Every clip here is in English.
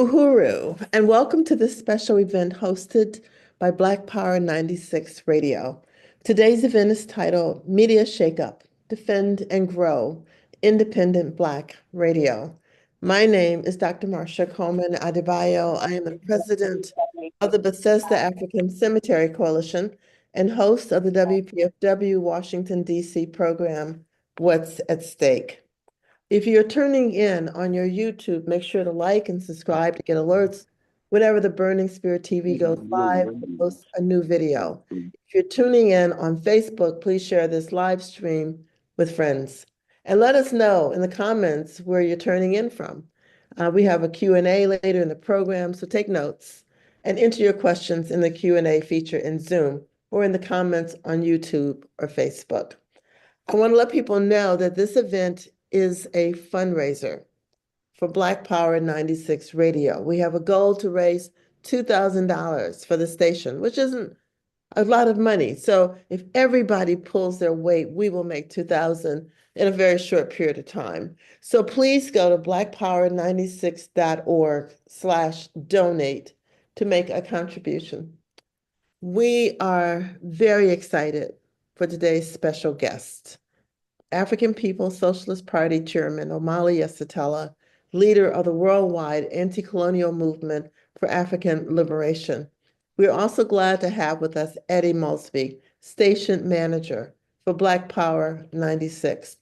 Uhuru, and welcome to this special event hosted by Black Power 96 Radio. Today's event is titled Media Shakeup, Defend and Grow Independent Black Radio. My name is Dr. Marsha Coleman-Adebayo. I am the president of the Bethesda African Cemetery Coalition and host of the WPFW Washington, D.C. program, What's at Stake. If you're tuning in on your YouTube, make sure to like and subscribe to get alerts whenever the Burning Spirit TV goes live or posts a new video. If you're tuning in on Facebook, please share this live stream with friends. And let us know in the comments where you're turning in from. We have a Q&A later in the program, so take notes and enter your questions in the Q&A feature in Zoom or in the comments on YouTube or Facebook. I want to let people know that this event is a fundraiser for Black Power 96 Radio. We have a goal to raise $2,000 for the station, which isn't a lot of money. So if everybody pulls their weight, we will make 2,000 in a very short period of time. So please go to blackpower96.org/donate to make a contribution. We are very excited for today's special guest. African People's Socialist Party Chairman Omali Yeshitela, leader of the worldwide anti-colonial movement for African liberation. We are also glad to have with us Eddie Maultsby, station manager for Black Power 96.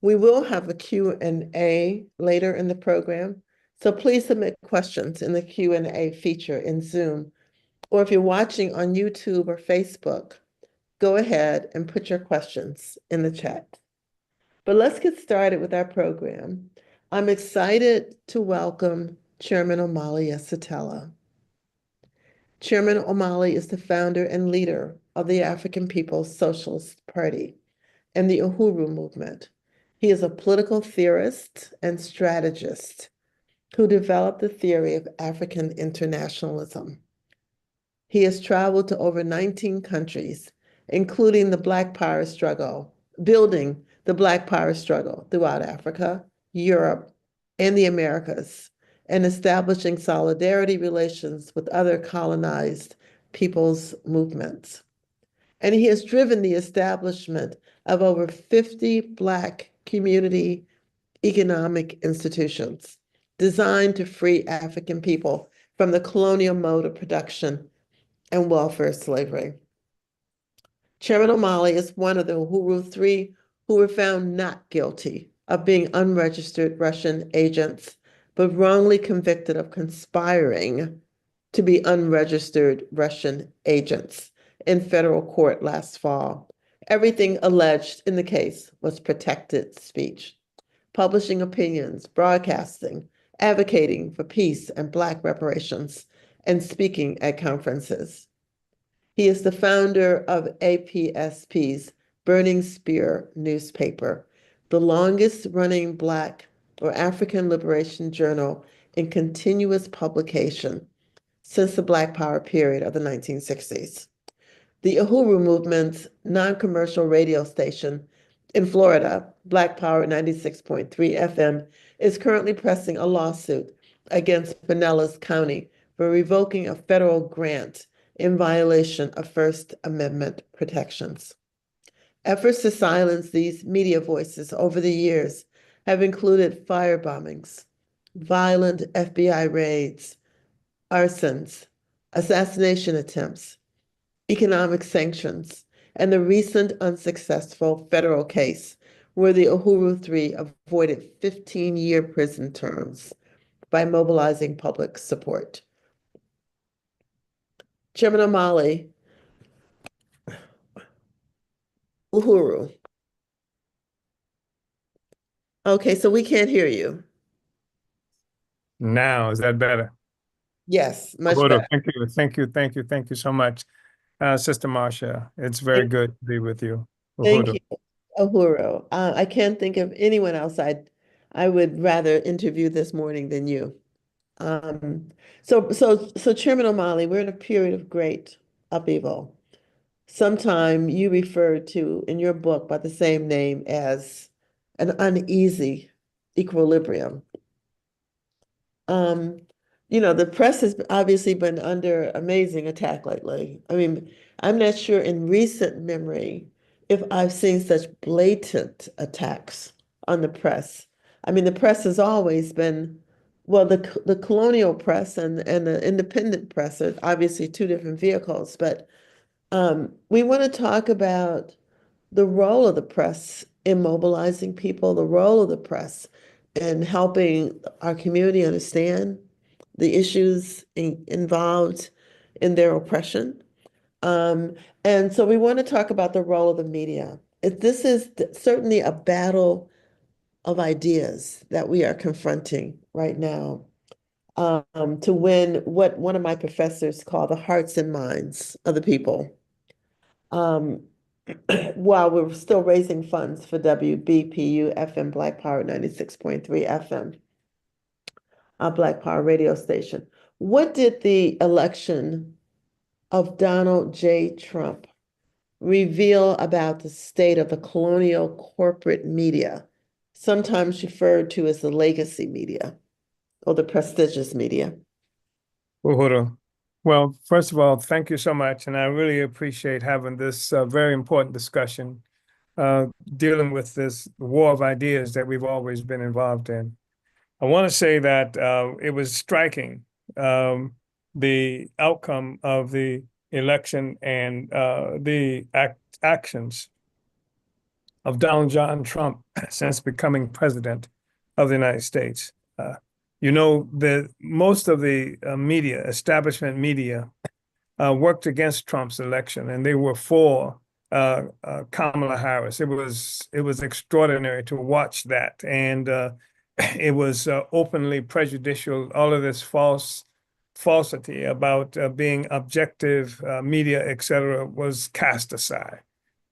We will have a Q&A later in the program, so please submit questions in the Q&A feature in Zoom, or if you're watching on YouTube or Facebook, go ahead and put your questions in the chat. But let's get started with our program. I'm excited to welcome Chairman Omali Yeshitela. Chairman Omali is the founder and leader of the African People's Socialist Party and the Uhuru Movement. He is a political theorist and strategist who developed the theory of African internationalism. He has traveled to over 19 countries, including the Black Power struggle, building the Black Power struggle throughout Africa, Europe, and the Americas, and establishing solidarity relations with other colonized peoples' movements. And he has driven the establishment of over 50 Black community economic institutions designed to free African people from the colonial mode of production and welfare slavery. Chairman Omali is one of the Uhuru Three who were found not guilty of being unregistered Russian agents, but wrongly convicted of conspiring to be unregistered Russian agents in federal court last fall. Everything alleged in the case was protected speech, publishing opinions, broadcasting, advocating for peace and Black reparations, and speaking at conferences. He is the founder of APSP's Burning Spear newspaper, the longest running Black or African liberation journal in continuous publication since the Black Power period of the 1960s. The Uhuru Movement's non-commercial radio station in Florida, Black Power 96.3 FM, is currently pressing a lawsuit against Pinellas County for revoking a federal grant in violation of First Amendment protections. Efforts to silence these media voices over the years have included fire bombings, violent FBI raids, arsons, assassination attempts, economic sanctions, and the recent unsuccessful federal case where the Uhuru Three avoided 15-year prison terms by mobilizing public support. Chairman Omali, Uhuru. Okay, so we can't hear you. Now, is that better? Yes, much Uhuru, better. thank you so much, Sister Marsha. It's very good to be with you. Thank Uhuru. you, Uhuru. I can't think of anyone else I would rather interview this morning than you. So Chairman Omali, we're in a period of great upheaval. Sometime you referred to in your book by the same name as an uneasy equilibrium. the press has obviously been under amazing attack lately. I mean, I'm not sure in recent memory if I've seen such blatant attacks on the press. I mean, the press has always been, well, the colonial press and the independent press are obviously two different vehicles, but we want to talk about the role of the press in mobilizing people, the role of the press in helping our community understand the issues involved in their oppression. Um, and so we want to talk about the role of the media. This is certainly a battle of ideas that we are confronting right now, to win what one of my professors called the hearts and minds of the people. Um, while we're still raising funds for WBPU FM Black Power 96.3 FM, our Black Power radio station. What did the election of Donald J. Trump reveal about the state of the colonial corporate media, sometimes referred to as the legacy media or the prestigious media? Uhuru. Well, first of all, thank you so much. And I really appreciate having this very important discussion dealing with this war of ideas that we've always been involved in. I want to say that it was striking, the outcome of the election and the actions of Donald John Trump since becoming president of the United States. The most of the media, establishment media, worked against Trump's election, and they were for Kamala Harris. It was extraordinary to watch that, and it was openly prejudicial. All of this falsity about being objective media, etc., was cast aside.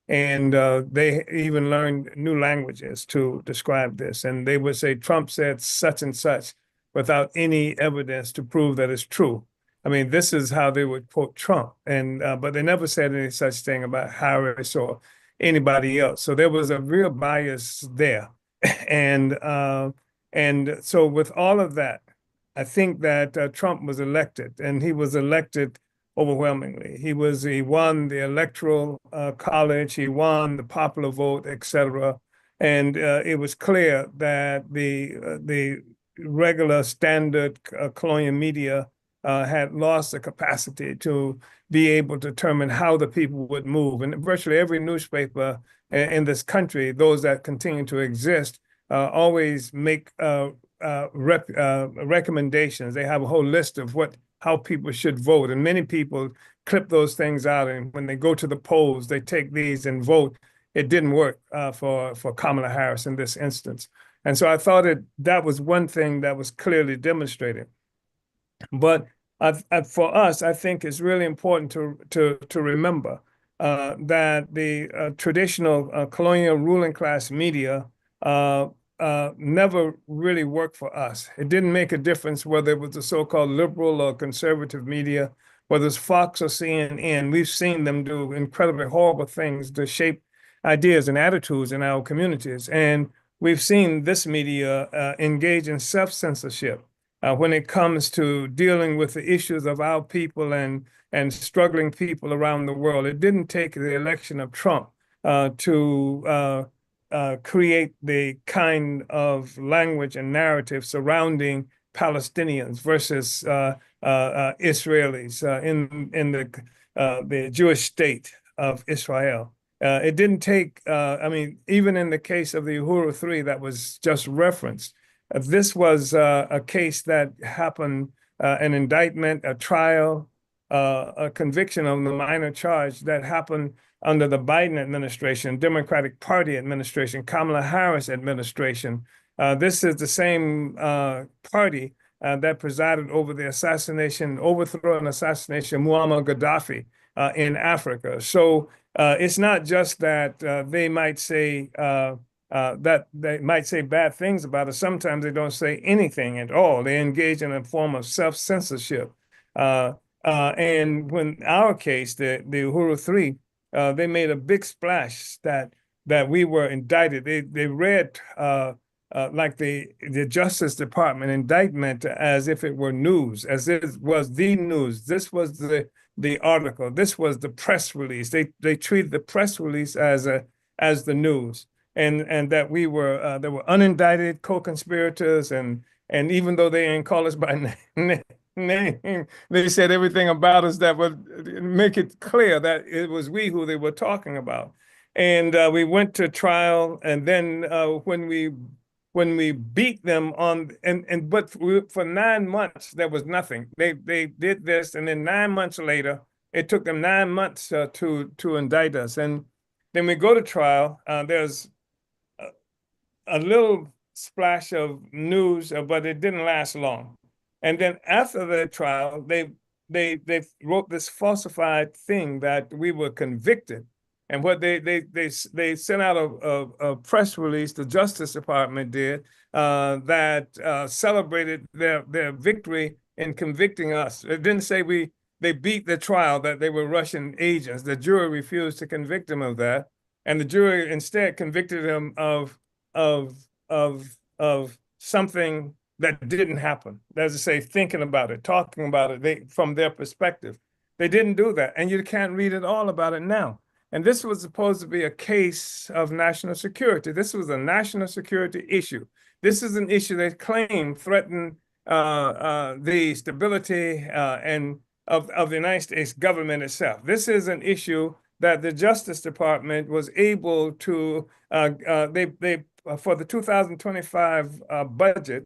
And they even learned new languages to describe this. And they would say, Trump said such and such without any evidence to prove that it's true. I mean, this is how they would quote Trump. And but they never said any such thing about Harris or anybody else. So there was a real bias there. And so with all of that, I think that Trump was elected, and he was elected overwhelmingly. He won the electoral college, he won the popular vote, etc. And it was clear that the regular standard colonial media had lost the capacity to be able to determine how the people would move. And virtually every newspaper in this country, those that continue to exist, always make recommendations. They have a whole list of how people should vote. And many people clip those things out. And when they go to the polls, they take these and vote. It didn't work for Kamala Harris in this instance. And so I thought that was one thing that was clearly demonstrated. But for us, I think it's really important to remember that the traditional colonial ruling class media never really worked for us. It didn't make a difference whether it was the so-called liberal or conservative media, whether it's Fox or CNN. We've seen them do incredibly horrible things to shape ideas and attitudes in our communities. And we've seen this media engage in self-censorship when it comes to dealing with the issues of our people and struggling people around the world. It didn't take the election of Trump to create the kind of language and narrative surrounding Palestinians versus Israelis in the Jewish state of Israel. It didn't take, I mean, even in the case of the Uhuru 3 that was just referenced, this was a case that happened, an indictment, a trial, a conviction on the minor charge that happened under the Biden administration, Democratic Party administration, Kamala Harris administration. This is the same party that presided over the overthrow and assassination of Muammar Gaddafi in Africa. So it's not just that they might say bad things about it. Sometimes they don't say anything at all. They engage in a form of self-censorship. And when our case, the Uhuru 3, they made a big splash that we were indicted. They read like the Justice Department indictment as if it were news, as it was the news. This was the article. This was the press release. They treated the press release as the news, and that we were there were unindicted co-conspirators, and even though they didn't call us by name, they said everything about us that would make it clear that it was we who they were talking about. And we went to trial, and then when we beat them on but for 9 months there was nothing. They did this, and then 9 months later, it took them 9 months to indict us, and then we go to trial. There's a little splash of news, but it didn't last long. And then after the trial, they wrote this falsified thing that we were convicted. And what they sent out a press release, the Justice Department did, that celebrated their victory in convicting us. It didn't say they beat the trial, that they were Russian agents. The jury refused to convict them of that, and the jury instead convicted them of something that didn't happen. As I say, thinking about it, talking about it, from their perspective. They didn't do that, and you can't read it all about it now. And this was supposed to be a case of national security. This was a national security issue. This is an issue they claim threatened the stability and of the United States government itself. This is an issue that the Justice Department was able to, they for the 2025 budget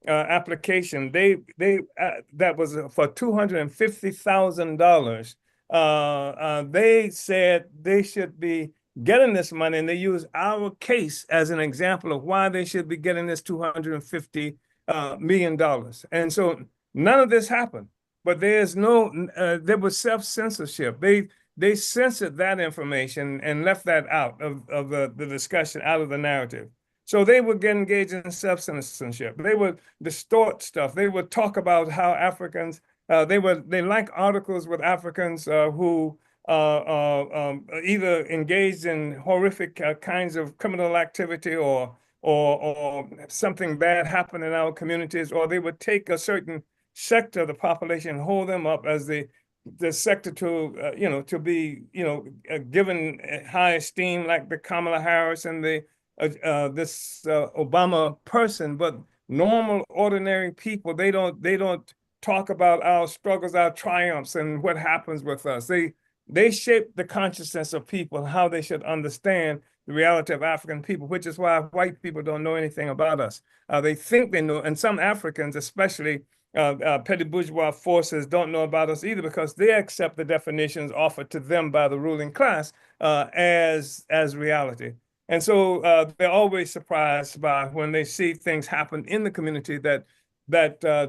application, that was for $250,000. They said they should be getting this money, and they use our case as an example of why they should be getting this $250 million. And so none of this happened, but there was self-censorship. They censored that information and left that out of the discussion, out of the narrative. So they would get engaged in self-censorship. They would distort stuff. They would talk about how Africans, they like articles with Africans who either engaged in horrific kinds of criminal activity, or something bad happened in our communities, or they would take a certain sector of the population and hold them up as the sector to to be given high esteem, like the Kamala Harris and the this Obama person. But normal, ordinary people, they don't talk about our struggles, our triumphs, and what happens with us. They shape the consciousness of people, how they should understand the reality of African people, which is why white people don't know anything about us. They think they know, and some Africans, especially petty bourgeois forces, don't know about us either, because they accept the definitions offered to them by the ruling class as reality. And so they're always surprised by when they see things happen in the community that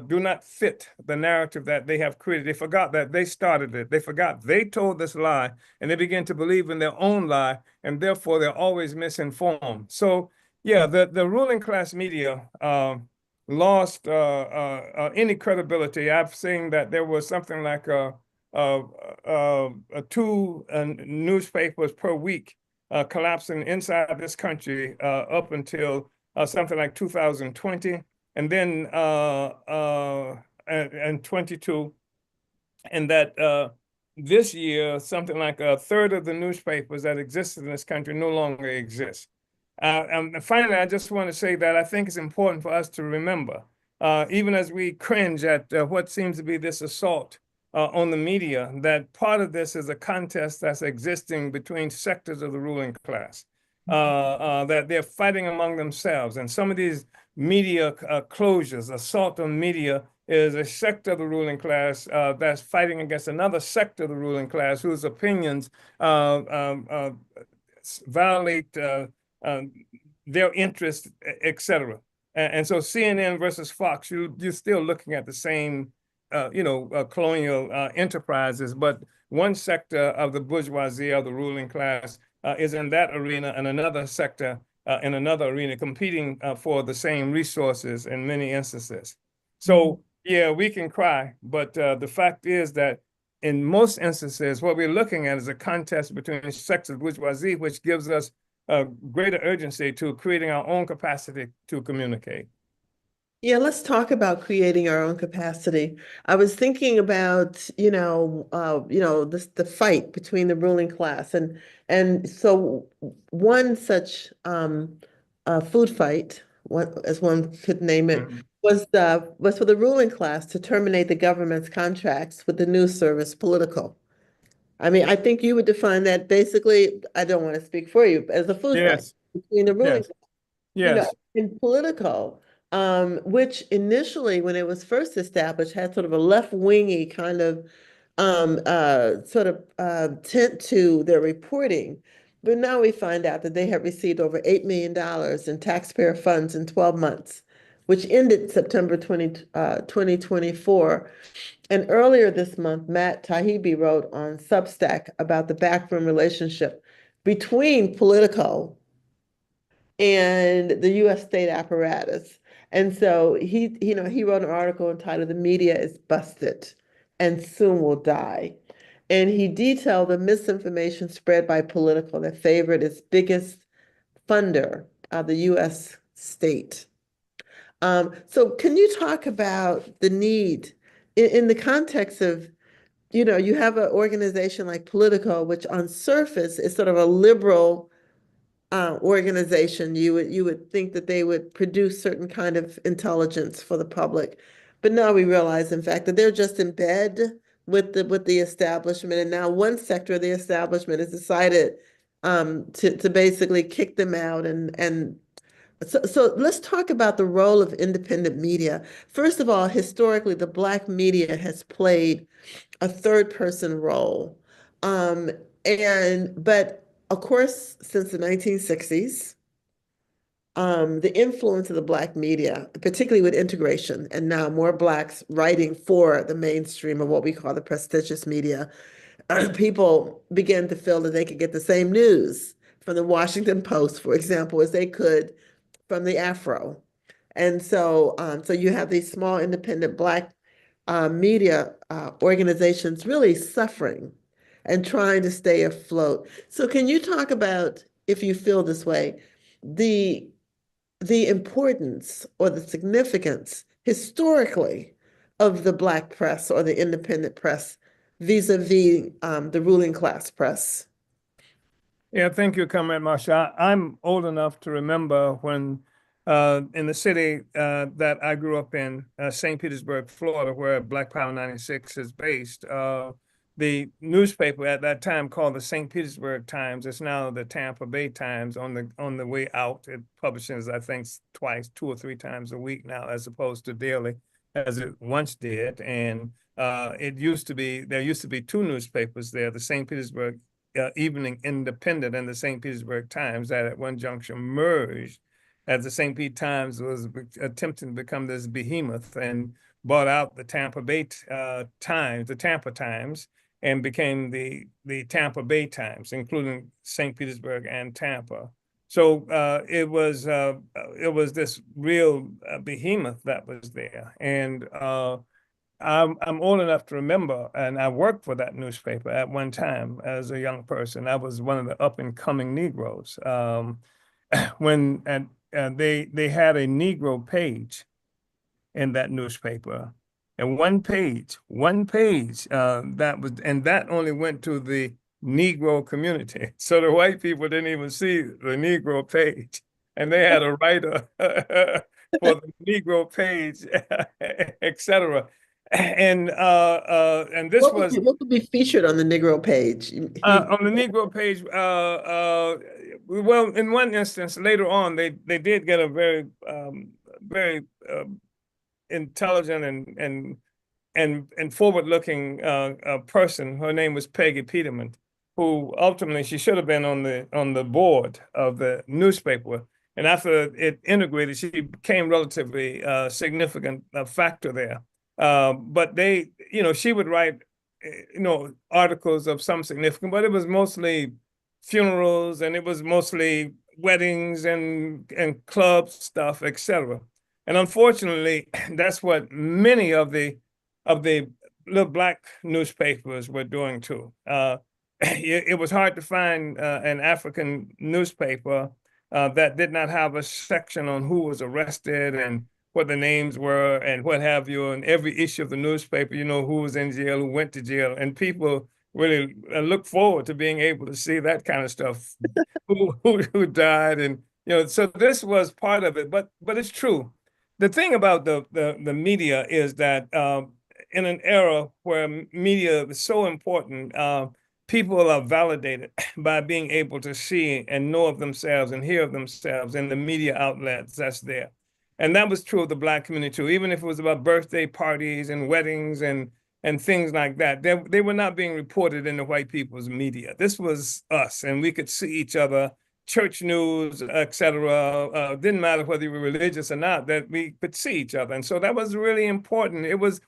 do not fit the narrative that they have created. They forgot that they started it. They forgot they told this lie, and they begin to believe in their own lie, and therefore they're always misinformed. So yeah, the ruling class media lost any credibility. I've seen that there was something like two newspapers per week collapsing inside this country up until something like 2020. And then and 22, and that this year, something like a third of the newspapers that existed in this country no longer exist. And finally, I just want to say that I think it's important for us to remember, even as we cringe at what seems to be this assault on the media, that part of this is a contest that's existing between sectors of the ruling class, that they're fighting among themselves. And some of these media closures, assault on media, is a sector of the ruling class that's fighting against another sector of the ruling class whose opinions violate their interests, etc. And so CNN versus Fox, you're still looking at the same, colonial enterprises, but one sector of the bourgeoisie, of the ruling class, is in that arena, and another sector in another arena, competing for the same resources in many instances. So yeah, we can cry, but the fact is that in most instances, what we're looking at is a contest between sectors of bourgeoisie, which gives us greater urgency to creating our own capacity to communicate. Yeah, let's talk about creating our own capacity. I was thinking about, this the fight between the ruling class and so one such food fight, as one could name it, Mhm. was for the ruling class to terminate the government's contracts with the news service Political. I mean, I think you would define that basically, I don't want to speak for you, as a food fight Yes, between the ruling, yes, you know, yes. in Politico, which initially, when it was first established, had sort of a left-wingy kind of tint to their reporting. But now we find out that they have received over $8 million in taxpayer funds in 12 months, which ended September 2024. And earlier this month, Matt Taibbi wrote on Substack about the backroom relationship between Politico and the U.S. state apparatus. And so he wrote an article entitled "The Media is Busted and Soon Will Die." And he detailed the misinformation spread by Politico that favored its biggest funder, the U.S. state. So can you talk about the need in the context of, you have an organization like Politico, which on surface is sort of a liberal organization. You would think that they would produce certain kind of intelligence for the public, but now we realize, in fact, that they're just in bed with the establishment, and now one sector of the establishment has decided to basically kick them out, and so let's talk about the role of independent media. First of all, historically, the Black media has played a third person role. Um, but of course, since the 1960s, the influence of the Black media, particularly with integration, and now more Blacks writing for the mainstream of what we call the prestigious media, people began to feel that they could get the same news from the Washington Post, for example, as they could from the Afro. And so you have these small independent Black media organizations really suffering and trying to stay afloat. So can you talk about, if you feel this way, the the importance or the significance historically of the Black press or the independent press vis-a-vis the ruling class press? Yeah, thank you, Comrade Marsha. I'm old enough to remember when in the city that I grew up in, St. Petersburg, Florida, where Black Power 96 is based, the newspaper at that time called the St. Petersburg Times. It's now the Tampa Bay Times on the way out. It publishes, I think, twice, 2 or 3 times a week now, as opposed to daily, as it once did. And there used to be 2 newspapers there, the St. Petersburg Evening Independent and the St. Petersburg Times, that at one juncture merged as the St. Pete Times was attempting to become this behemoth and bought out the Tampa Bay Times, the Tampa Times, and became the Tampa Bay Times, including St. Petersburg and Tampa. So it was this real behemoth that was there, and I'm old enough to remember, and I worked for that newspaper at one time as a young person. I was one of the up and coming Negroes. When and they had a Negro page in that newspaper, and one page that only went to the Negro community. So the white people didn't even see the Negro page, and they had a writer for the Negro page, etc. And this was What would be featured on the Negro page? on the Negro page. Well, in one instance, later on, they did get a very intelligent and forward-looking person. Her name was Peggy Peterman, who ultimately she should have been on the board of the newspaper. And after it integrated, she became relatively significant factor there. But she would write, articles of some significance, but it was mostly funerals and it was mostly weddings and club stuff, etc. And unfortunately, that's what many of the little Black newspapers were doing too. it was hard to find an African newspaper that did not have a section on who was arrested and what the names were and what have you. And every issue of the newspaper, you know, who was in jail, who went to jail, and people really look forward to being able to see that kind of stuff, who died, and you know. So this was part of it, but it's true. The thing about the media is that in an era where media is so important, people are validated by being able to see and know of themselves and hear of themselves in the media outlets that's there. And that was true of the Black community too, even if it was about birthday parties and weddings and things like that. They were not being reported in the white people's media. This was us, and we could see each other, church news, etc. Didn't matter whether you were religious or not, that we could see each other. And so that was really important. It was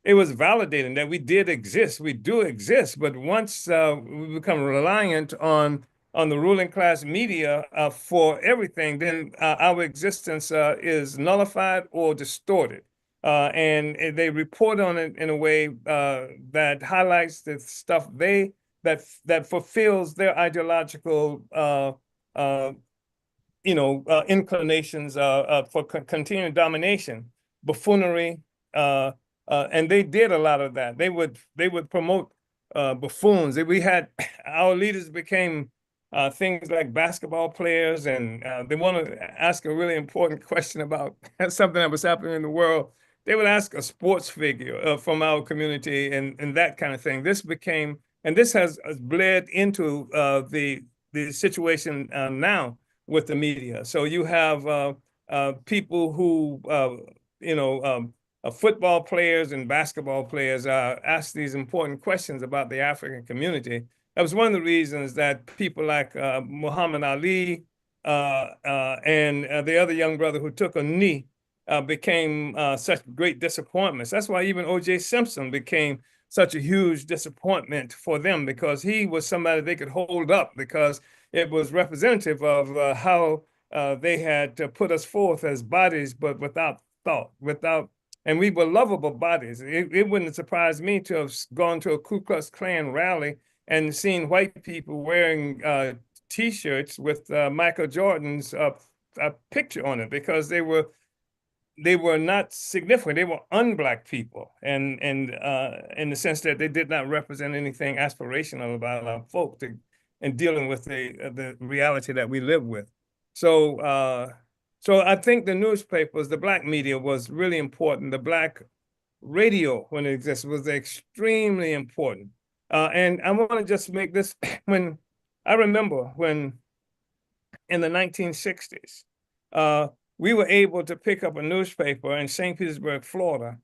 validating that we did exist. We do exist. But once we become reliant on the ruling class media for everything, then our existence is nullified or distorted. And they report on it in a way that highlights the stuff that fulfills their ideological uh, inclinations for continuing domination, buffoonery, and they did a lot of that. They would promote buffoons. We had our leaders became things like basketball players, and they want to ask a really important question about something that was happening in the world. They would ask a sports figure from our community and that kind of thing. And this has bled into the situation now with the media. So you have people who, football players and basketball players ask these important questions about the African community. That was one of the reasons that people like Muhammad Ali and the other young brother who took a knee became such great disappointments. That's why even O.J. Simpson became such a huge disappointment for them, because he was somebody they could hold up, because it was representative of how they had put us forth as bodies, but without thought, and we were lovable bodies. It wouldn't surprise me to have gone to a Ku Klux Klan rally and seen white people wearing T-shirts with Michael Jordan's picture on it, because they were not significant. They were unblack people, and in the sense that they did not represent anything aspirational about our folk and dealing with the reality that we live with. So I think the newspapers, the Black media was really important. The Black radio, when it existed, was extremely important. And I want to just make this when I remember when in the 1960s, we were able to pick up a newspaper in St. Petersburg, Florida,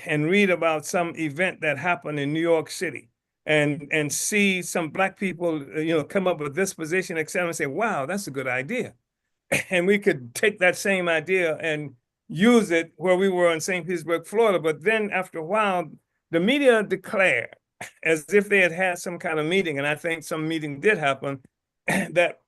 and read about some event that happened in New York City, and see some Black people, come up with this position, et cetera, and say, wow, that's a good idea. And we could take that same idea and use it where we were in St. Petersburg, Florida. But then after a while, the media declared, as if they had had some kind of meeting, and I think some meeting did happen, that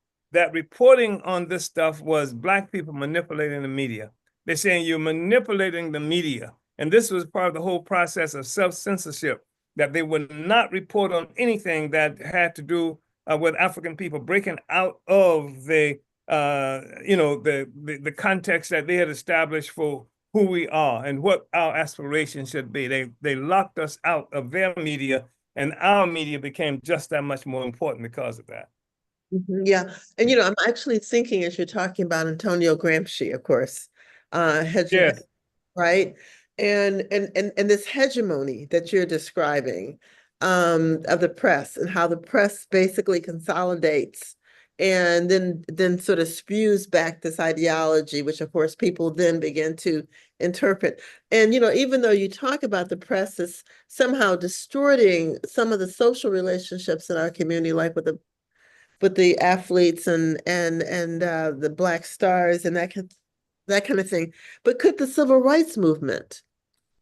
reporting on this stuff was Black people manipulating the media. They're saying you're manipulating the media. And this was part of the whole process of self-censorship, that they would not report on anything that had to do with African people breaking out of the context that they had established for who we are and what our aspirations should be. They locked us out of their media, and our media became just that much more important because of that. Yeah. And I'm actually thinking, as you're talking about Antonio Gramsci, of course, Yeah. right? And this hegemony that you're describing of the press, and how the press basically consolidates and then sort of spews back this ideology, which of course people then begin to interpret. And even though you talk about the press as somehow distorting some of the social relationships in our community, like with the athletes and the Black stars and that kind of thing. But could the civil rights movement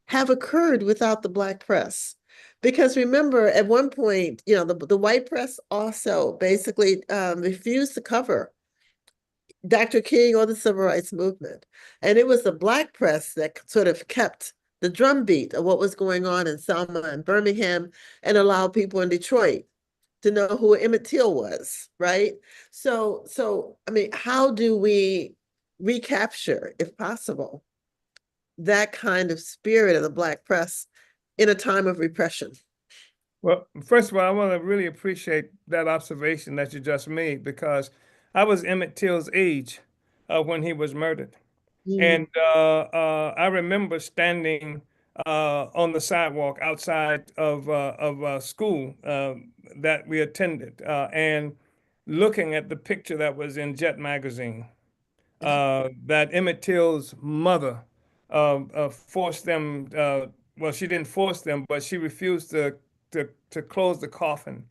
have occurred without the Black press? Because remember, at one point, the white press also basically refused to cover Dr. King or the civil rights movement. And it was the Black press that sort of kept the drumbeat of what was going on in Selma and Birmingham, and allowed people in Detroit to know who Emmett Till was, right? So I mean, how do we recapture, if possible, that kind of spirit of the Black press in a time of repression? Well, first of all, I want to really appreciate that observation that you just made because I was Emmett Till's age when he was murdered. Mm. And I remember standing on the sidewalk outside of school that we attended and looking at the picture that was in Jet magazine that Emmett Till's mother forced them. Well, she didn't force them, but she refused to close the coffin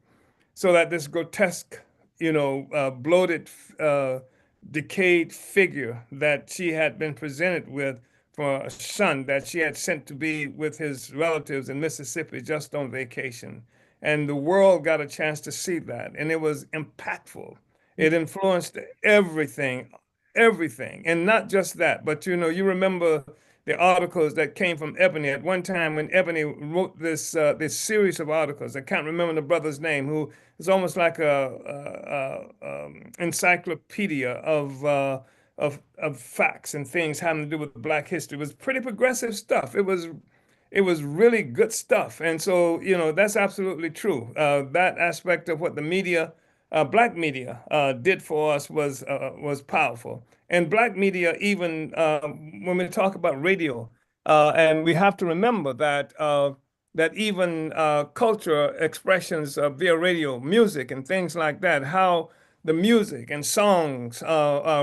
so that this grotesque, bloated, uh, decayed figure that she had been presented with for a son that she had sent to be with his relatives in Mississippi just on vacation. And the world got a chance to see that, and it was impactful. It influenced everything, everything. And not just that, but you remember the articles that came from Ebony at one time when Ebony wrote this series of articles. I can't remember the brother's name, who is almost like a encyclopedia of facts and things having to do with Black history. It was pretty progressive stuff. It was really good stuff. And so, that's absolutely true. That aspect of what the media, Black media, did for us was powerful. And Black media, even when we talk about radio, and we have to remember that even cultural expressions via radio, music, and things like that, how the music and songs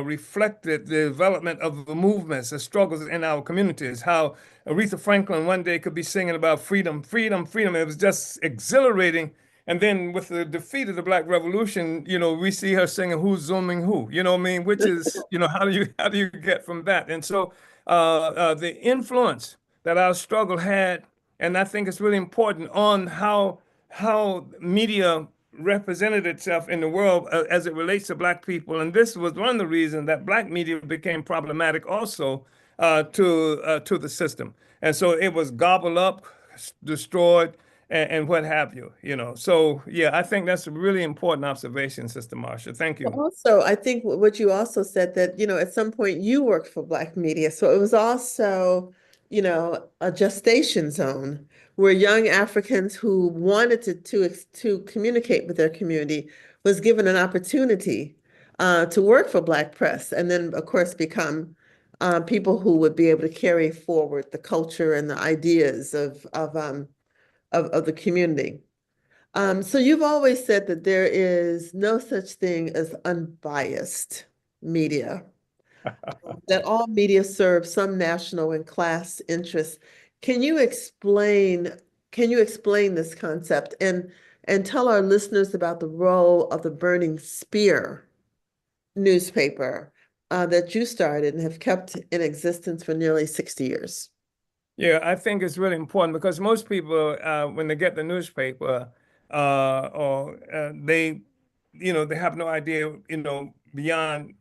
reflected the development of the movements, the struggles in our communities. How Aretha Franklin one day could be singing about freedom, freedom, freedom. It was just exhilarating. And then with the defeat of the Black Revolution, we see her singing "Who's Zooming Who?" You know what I mean? Which is, how do you get from that? And so the influence that our struggle had, and I think it's really important on how media represented itself in the world as it relates to Black people. And this was one of the reasons that Black media became problematic also to the system. And so it was gobbled up, destroyed, and what have you, So yeah, I think that's a really important observation, Sister Marsha. Thank you. Also, I think what you also said that, at some point you worked for Black media. So it was also, a gestation zone where young Africans who wanted to communicate with their community was given an opportunity to work for Black press and then, of course, become people who would be able to carry forward the culture and the ideas of the community. So you've always said that there is no such thing as unbiased media, that all media serve some national and class interests. Can you explain, can you explain this concept and tell our listeners about the role of the Burning Spear newspaper that you started and have kept in existence for nearly 60 years? Yeah, I think it's really important because most people, when they get the newspaper, or they have no idea, beyond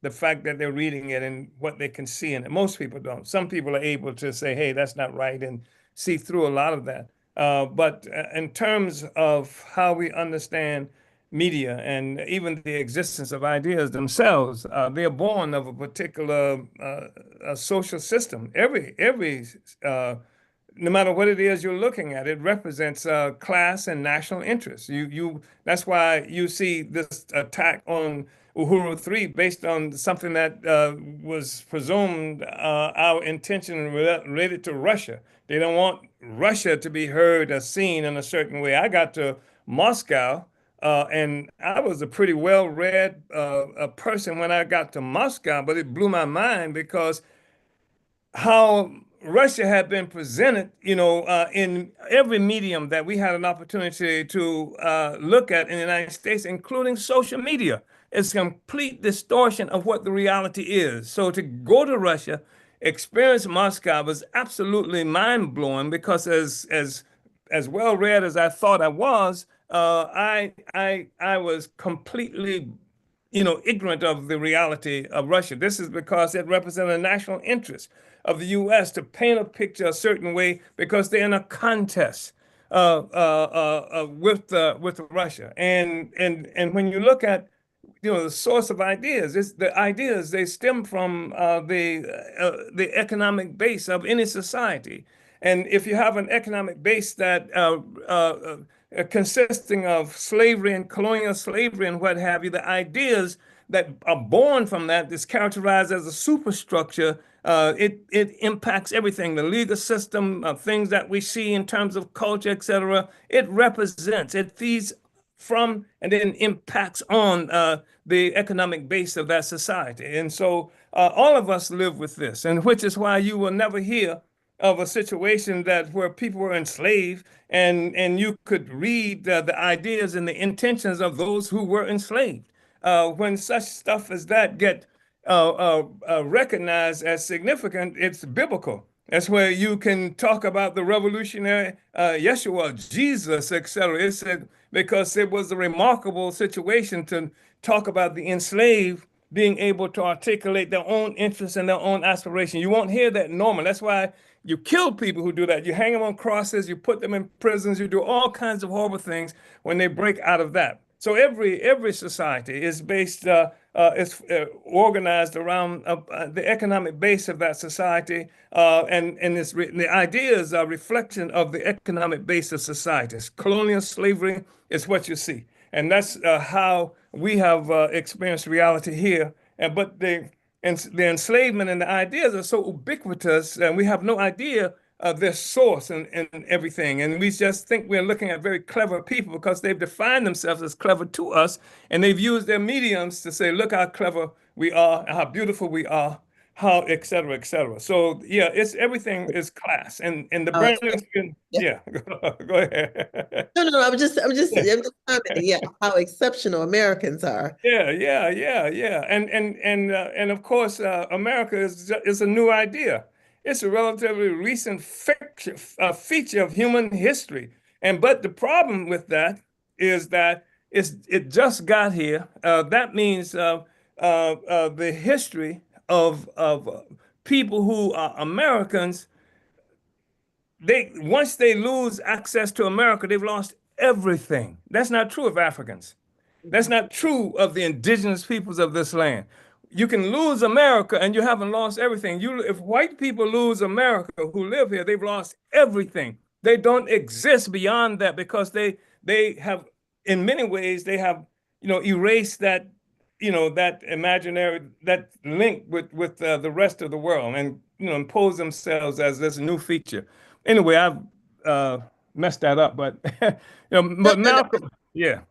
the fact that they're reading it and what they can see in it. Most people don't. Some people are able to say, hey, that's not right, and see through a lot of that. But in terms of how we understand media and even the existence of ideas themselves, they are born of a particular a social system. Every no matter what it is you're looking at, it represents class and national interests. That's why you see this attack on Uhuru 3 based on something that was presumed our intention related to Russia. They don't want Russia to be heard or seen in a certain way. I got to Moscow, and I was a pretty well-read a person when I got to Moscow, but it blew my mind because how Russia had been presented, in every medium that we had an opportunity to look at in the United States, including social media. It's a complete distortion of what the reality is. So to go to Russia, experience Moscow was absolutely mind-blowing because as well read as I thought I was, I was completely ignorant of the reality of Russia. This is because it represented a national interest of the U.S. to paint a picture a certain way because they're in a contest with Russia. And when you look at the source of ideas, the ideas they stem from the economic base of any society. And if you have an economic base that consisting of slavery and colonial slavery and what have you, the ideas that are born from that is characterized as a superstructure. It impacts everything, the legal system, things that we see in terms of culture, etc. It represents, it feeds from and then impacts on the economic base of that society. And so all of us live with this, and which is why you will never hear of a situation that where people were enslaved and you could read the ideas and the intentions of those who were enslaved. When such stuff as that get recognized as significant, it's biblical. That's where you can talk about the revolutionary Yeshua, Jesus, etc. It said because it was a remarkable situation to talk about the enslaved being able to articulate their own interests and their own aspiration. You won't hear that normal. That's why you kill people who do that. You hang them on crosses, you put them in prisons, you do all kinds of horrible things when they break out of that. So every society is based is organized around the economic base of that society, and the ideas are a reflection of the economic base of societies. Colonial slavery is what you see, and that's how we have experienced reality here. But the enslavement and the ideas are so ubiquitous, and we have no idea their source and everything. And we just think we're looking at very clever people because they've defined themselves as clever to us, and they've used their mediums to say, look how clever we are, how beautiful we are, how et cetera, et cetera. So yeah, it's everything is class. And the Oh, burning skin, yeah. yeah, go ahead. No. I'm Yeah. just commenting, yeah, how exceptional Americans are. Yeah. And of course, America is a new idea. It's a relatively recent feature of human history. And but the problem with that is that it just got here. That means the history of people who are Americans, they once they lose access to America, they've lost everything. That's not true of Africans. That's Mhm. not true of the indigenous peoples of this land. You can lose America and you haven't lost everything. If white people lose America who live here, they've lost everything. They don't exist beyond that because they have, in many ways, they have erased that that imaginary that link with the rest of the world and impose themselves as this new feature. Anyway, I've messed that up, but No, but no, no, Malcolm, yeah,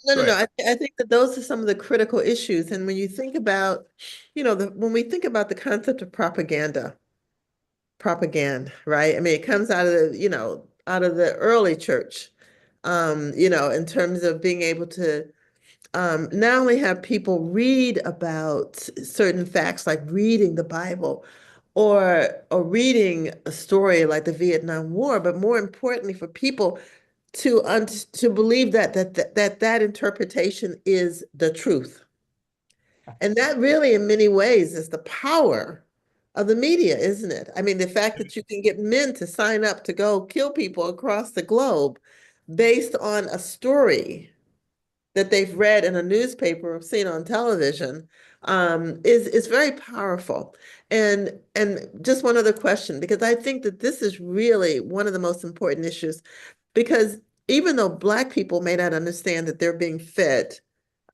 no, go no, no. ahead. I think that those are some of the critical issues. And when you think about, when we think about the concept of propaganda, right? I mean, it comes out of out of the early church, in terms of being able to not only have people read about certain facts, like reading the Bible or reading a story like the Vietnam War, but more importantly for people to believe that interpretation is the truth. And that really, in many ways, is the power of the media, isn't it? I mean, the fact that you can get men to sign up to go kill people across the globe based on a story that they've read in a newspaper or seen on television is very powerful. And just one other question, because I think that this is really one of the most important issues, because even though Black people may not understand that they're being fed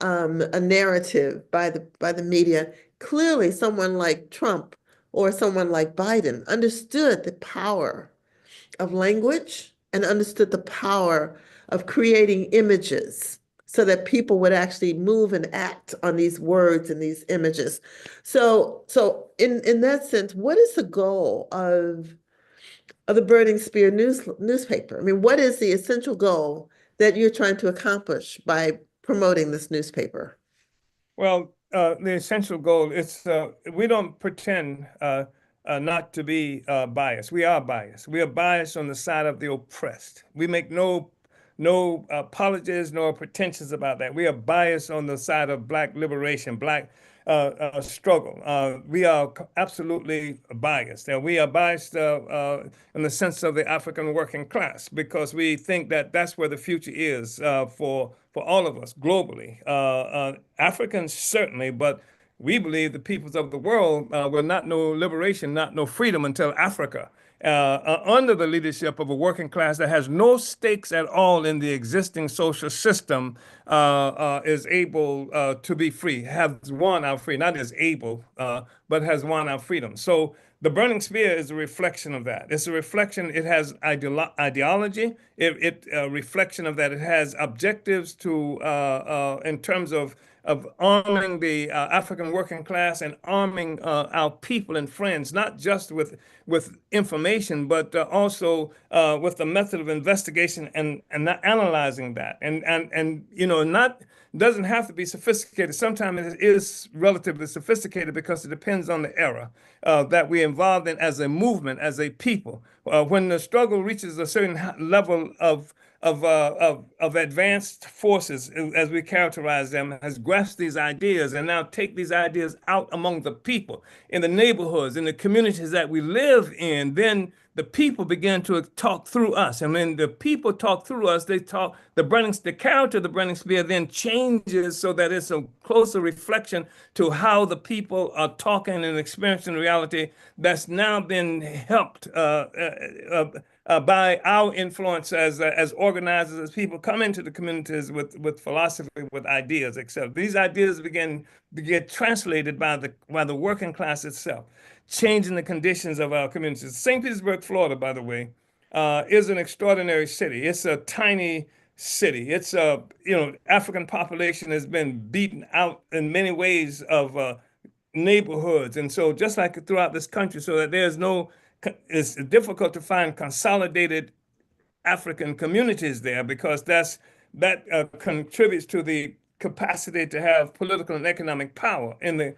a narrative by the media, clearly someone like Trump or someone like Biden understood the power of language and understood the power of creating images so that people would actually move and act on these words and these images. So in that sense, what is the goal of the Burning Spear newspaper? I mean, what is the essential goal that you're trying to accomplish by promoting this newspaper? Well, the essential goal is we don't pretend not to be biased. We are biased. We are biased on the side of the oppressed. We make no apologies nor pretensions about that. We are biased on the side of Black liberation, Black struggle. We are absolutely biased. And we are biased in the sense of the African working class because we think that that's where the future is for all of us globally. Africans certainly, but we believe the peoples of the world will not know liberation, not know freedom until Africa, under the leadership of a working class that has no stakes at all in the existing social system, is able to be free, has won our freedom, not is able, but has won our freedom. So the burning spear is a reflection of that. It's a reflection. It has ideology. It a reflection of that. It has objectives to in terms of arming the African working class and arming our people and friends, not just with information, but also with the method of investigation and not analyzing that, and not doesn't have to be sophisticated. Sometimes it is relatively sophisticated because it depends on the era that we're involved in as a movement, as a people. When the struggle reaches a certain level of advanced forces, as we characterize them, has grasped these ideas and now take these ideas out among the people in the neighborhoods, in the communities that we live in, then the people begin to talk through us. And when the people talk through us, they talk the character of the burning spear then changes so that it's a closer reflection to how the people are talking and experiencing reality that's now been helped by our influence as organizers, as people come into the communities with philosophy, with ideas, etc. These ideas begin to get translated by the working class itself, changing the conditions of our communities. St. Petersburg, Florida, by the way, is an extraordinary city. It's a tiny city. It's a African population has been beaten out in many ways of neighborhoods, and so just like throughout this country, so that there's no it's difficult to find consolidated African communities there because that contributes to the capacity to have political and economic power in the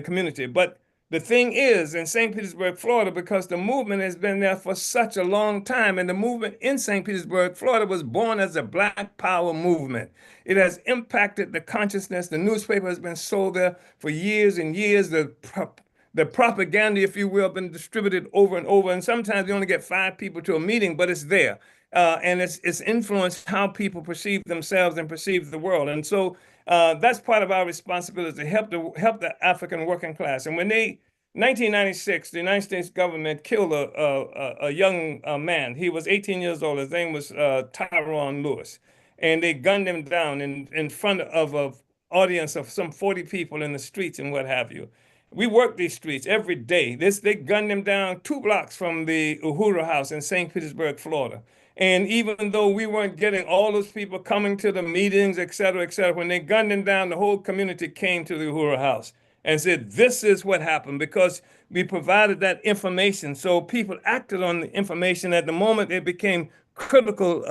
community. But the thing is, in St. Petersburg, Florida, because the movement has been there for such a long time, and the movement in St. Petersburg, Florida, was born as a Black Power movement. It has impacted the consciousness. The newspaper has been sold there for years and years. The propaganda, if you will, have been distributed over and over. And sometimes you only get 5 people to a meeting, but it's there. And it's influenced how people perceive themselves and perceive the world. And so that's part of our responsibility to help the African working class. And when 1996, the United States government killed a young man. He was 18 years old. His name was Tyrone Lewis. And they gunned him down in front of an audience of some 40 people in the streets and what have you. We work these streets every day. They gunned him down 2 blocks from the Uhuru House in St. Petersburg, Florida. And even though we weren't getting all those people coming to the meetings, et cetera, when they gunned him down, the whole community came to the Uhuru House and said, this is what happened because we provided that information. So people acted on the information. At the moment, it became critical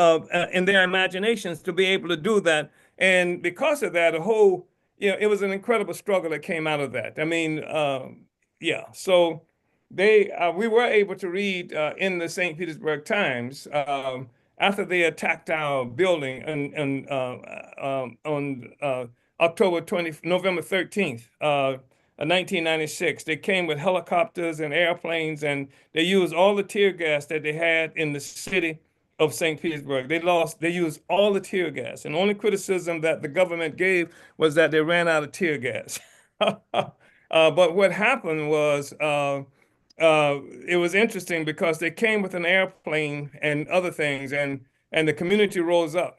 in their imaginations to be able to do that. And because of that, it was an incredible struggle that came out of that. I mean, yeah. So we were able to read in the St. Petersburg Times after they attacked our building on November 13th, 1996. They came with helicopters and airplanes, and they used all the tear gas that they had in the city of St. Petersburg. They used all the tear gas. And the only criticism that the government gave was that they ran out of tear gas. But what happened was it was interesting because they came with an airplane and other things, and the community rose up.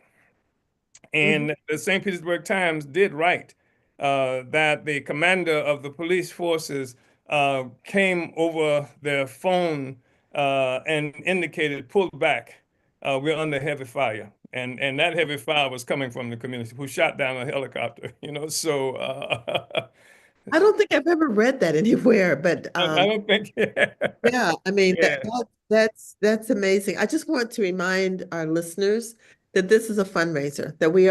Mhm. And the St. Petersburg Times did write that the commander of the police forces came over their phone and indicated, pull back, we're under heavy fire. And that heavy fire was coming from the community who shot down a helicopter, so I don't think I've ever read that anywhere, but I don't think, yeah, I mean yeah. that's amazing. I just want to remind our listeners that this is a fundraiser, that we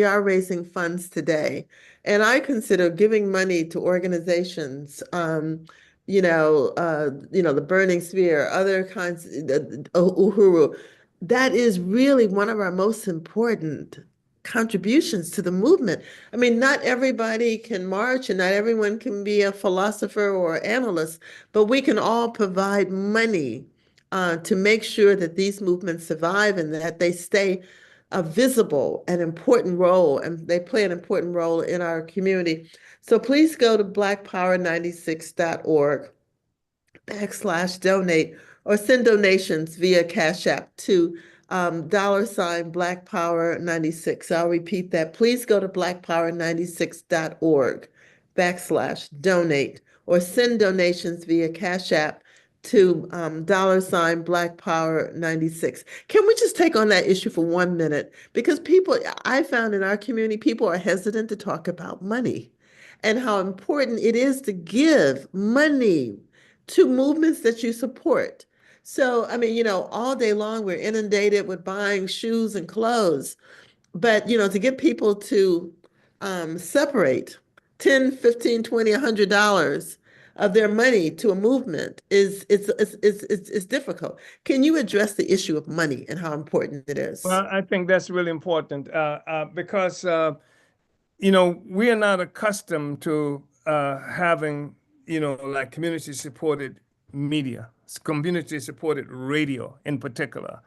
are raising funds today. And I consider giving money to organizations, the Burning Spear, other kinds, Uhuru, that is really one of our most important contributions to the movement. I mean, not everybody can march and not everyone can be a philosopher or analyst, but we can all provide money to make sure that these movements survive and that they stay a visible and important role, and they play an important role in our community. So please go to blackpower96.org /donate or send donations via Cash App to $Black Power 96. I'll repeat that. Please go to blackpower96.org /donate or send donations via Cash App to Black Power 96. Can we just take on that issue for 1 minute? Because people, I found in our community, people are hesitant to talk about money and how important it is to give money to movements that you support. So, I mean, all day long we're inundated with buying shoes and clothes, but, to get people to separate 10, 15, 20, $100 of their money to a movement is difficult. Can you address the issue of money and how important it is? Well, I think that's really important because we are not accustomed to having, like community supported media, community supported radio in particular.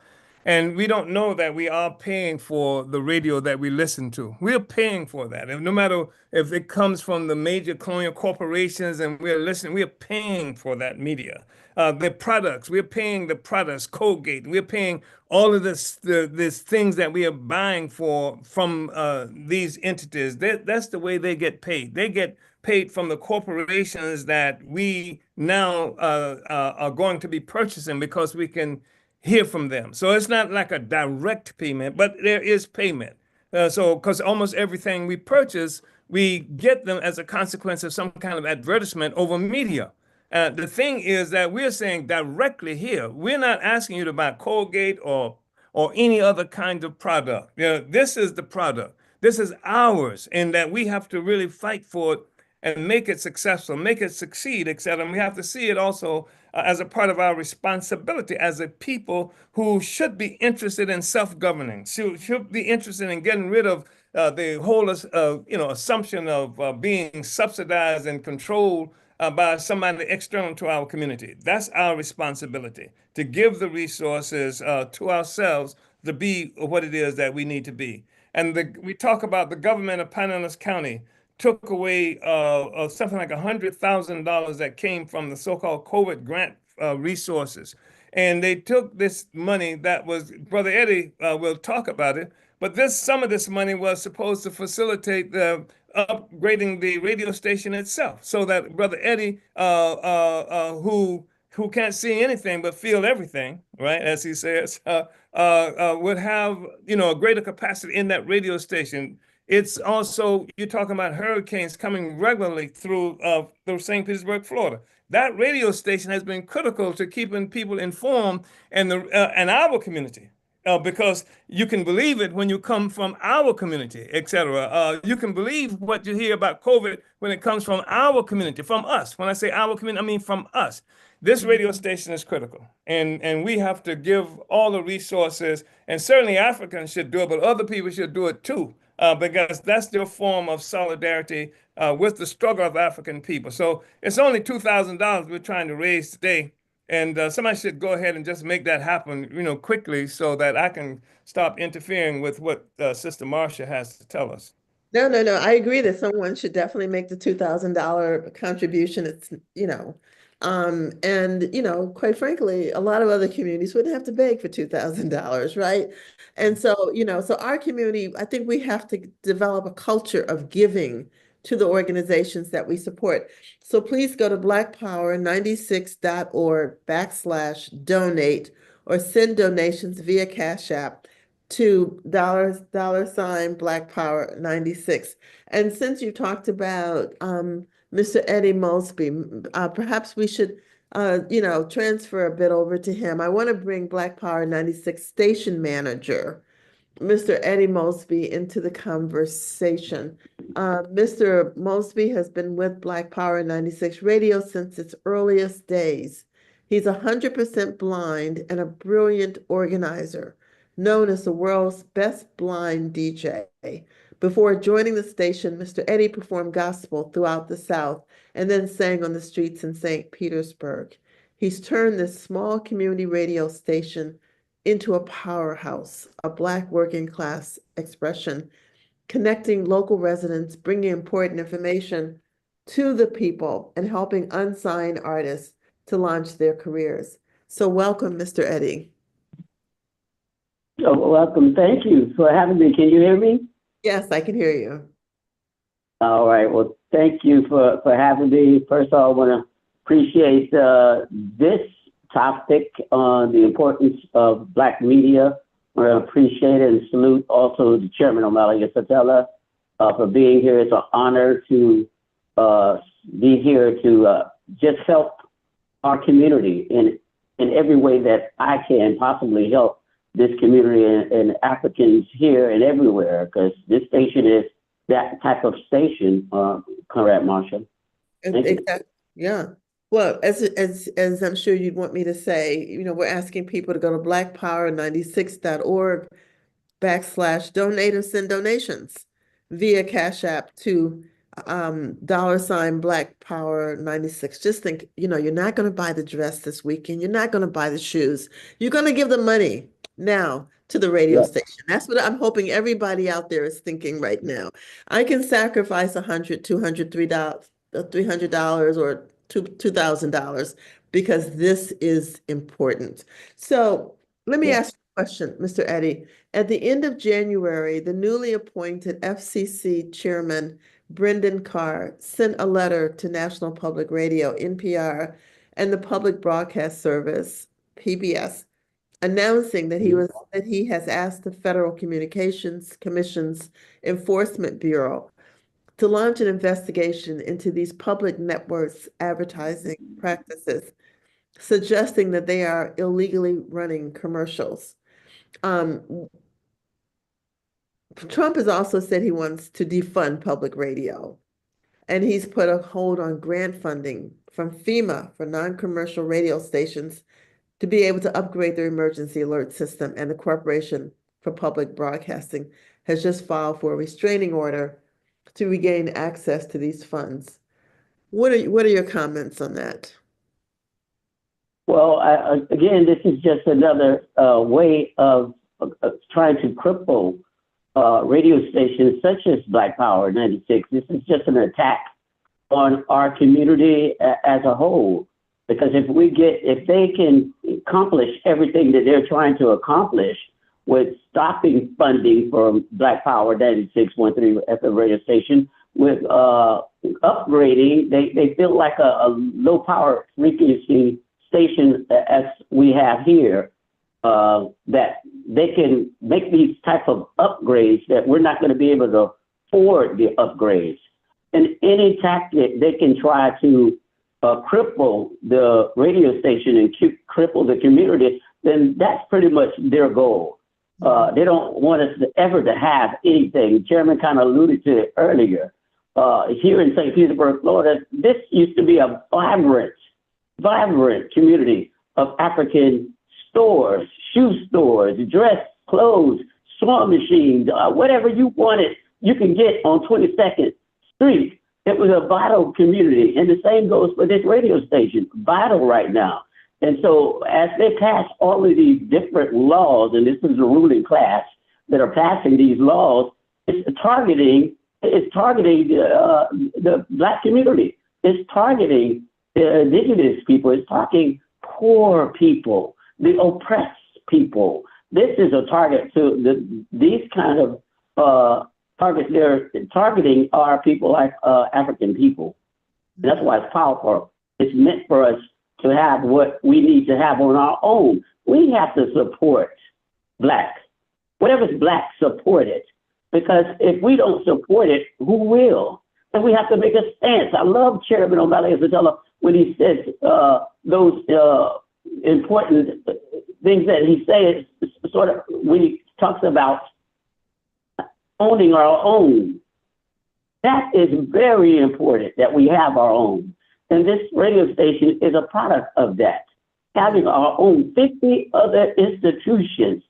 And we don't know that we are paying for the radio that we listen to. We're paying for that. And no matter if it comes from the major colonial corporations and we're listening, we're paying for that media. The products, we're paying the products, Colgate, we're paying all of these things that we are buying from these entities. That's the way they get paid. They get paid from the corporations that we now are going to be purchasing because we can hear from them. So it's not like a direct payment, but there is payment. So, because almost everything we purchase, we get them as a consequence of some kind of advertisement over media. The thing is that we're saying directly here, we're not asking you to buy Colgate or any other kind of product. This is the product. This is ours, and that we have to really fight for it and make it successful, make it succeed, etc. And we have to see it also as a part of our responsibility as a people who should be interested in self-governing, should be interested in getting rid of the whole assumption of being subsidized and controlled by somebody external to our community. That's our responsibility to give the resources to ourselves to be what it is that we need to be. And we talk about the government of Pinellas County took away something like $100,000 that came from the so-called COVID grant resources. And they took this money that was, Brother Eddie will talk about it, but some of this money was supposed to facilitate the upgrading the radio station itself, so that Brother Eddie, who can't see anything but feel everything, right, as he says, would have a greater capacity in that radio station. It's also, you're talking about hurricanes coming regularly through St. Petersburg, Florida. That radio station has been critical to keeping people informed and our community. Because you can believe it when you come from our community, etc. You can believe what you hear about COVID when it comes from our community, from us. When I say our community, I mean from us. This radio station is critical, and we have to give all the resources, and certainly Africans should do it, but other people should do it too, because that's their form of solidarity with the struggle of African people. So it's only $2,000 we're trying to raise today. And somebody should go ahead and just make that happen, quickly, so that I can stop interfering with what Sister Marsha has to tell us. No, no, no. I agree that someone should definitely make the $2,000 contribution. It's, and quite frankly, a lot of other communities wouldn't have to beg for $2,000, right? And so, so our community, I think we have to develop a culture of giving to the organizations that we support. So please go to blackpower96.org /donate or send donations via Cash App to Black Power 96. And since you talked about Mr. Eddie Maultsby, perhaps we should transfer a bit over to him. I want to bring Black Power 96 station manager, Mr. Eddie Maultsby, into the conversation. Mr. Maultsby has been with Black Power 96 Radio since its earliest days. He's 100% blind and a brilliant organizer. known as the world's best blind DJ. Before joining the station, Mr. Eddie performed gospel throughout the South and then sang on the streets in St. Petersburg. He's turned this small community radio station into a powerhouse, a Black working class expression, connecting local residents, bringing important information to the people, and helping unsigned artists to launch their careers. So welcome, Mr. Eddie. Oh, welcome. Thank you for having me. Can you hear me? Yes, I can hear you. All right. Well, thank you for having me. First of all, I want to appreciate this topic on the importance of Black media. I want to appreciate and salute also the chairman, Omali, Yeshitela, for being here. It's an honor to be here to just help our community in every way that I can possibly help this community and Africans here and everywhere, because this station is that type of station. Correct, Marsha? Exactly. Yeah. Well, as I'm sure you'd want me to say, we're asking people to go to blackpower96.org /donate or send donations via Cash App to $Black Power 96. Just think, you're not going to buy the dress this weekend. You're not going to buy the shoes. You're going to give the money now to the radio station. That's what I'm hoping everybody out there is thinking right now. I can sacrifice $100, $200, $300 or $2,000 because this is important. So let me ask you a question, Mr. Eddie. At the end of January, the newly appointed FCC chairman, Brendan Carr, sent a letter to National Public Radio, NPR, and the Public Broadcast Service, PBS, announcing that he has asked the Federal Communications Commission's Enforcement Bureau to launch an investigation into these public networks' advertising practices, suggesting that they are illegally running commercials. Trump has also said he wants to defund public radio, and he's put a hold on grant funding from FEMA for non-commercial radio stations to be able to upgrade their emergency alert system, and the Corporation for Public Broadcasting has just filed for a restraining order to regain access to these funds. What are your comments on that? Well, again, this is just another way of trying to cripple radio stations such as Black Power 96. This is just an attack on our community as a whole. Because if they can accomplish everything that they're trying to accomplish with stopping funding for Black Power 96.3 FM radio station, with upgrading, they feel like a low power frequency station as we have here, that they can make these type of upgrades that we're not going to be able to afford the upgrades. And any tactic they can try to cripple the radio station and cripple the community, then that's pretty much their goal. They don't want us ever to have anything. Chairman kind of alluded to it earlier. Here in St. Petersburg, Florida, this used to be a vibrant community of African stores, shoe stores, dress, clothes, sewing machines, whatever you wanted, you can get on 22nd Street. It was a vital community, and the same goes for this radio station, vital right now. And so as they pass all of these different laws, and this is the ruling class that are passing these laws, it's targeting the Black community. It's targeting indigenous people. It's targeting poor people, the oppressed people. This is a target to these kind of targets. They're targeting our people like African people. That's why it's powerful. It's meant for us to have what we need to have on our own. We have to support Black. Whatever's Black, support it. Because if we don't support it, who will? And we have to make a stance. I love Chairman Omali when he says those important things that he says, sort of when he talks about owning our own. That is very important, that we have our own. And this radio station is a product of that. Having our own 50 other institutions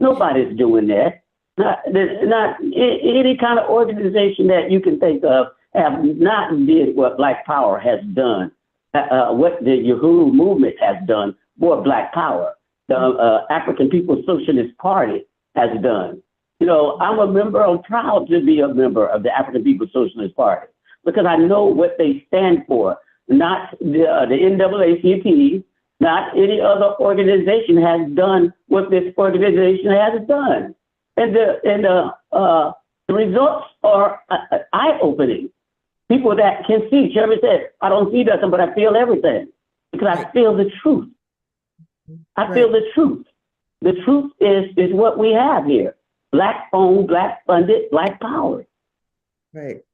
Nobody's doing that. Not any kind of organization that you can think of have not did what Black Power has done, what the Uhuru Movement has done for Black Power, the African People's Socialist Party has done. You know, I'm proud to be a member of the African People's Socialist Party because I know what they stand for. Not the NAACP, not any other organization has done what this organization has done. And the results are eye-opening. People that can see, Chairman said, I don't see nothing, but I feel everything because I feel the truth. I feel the truth. The truth is what we have here. Black owned, Black funded, Black power. Right.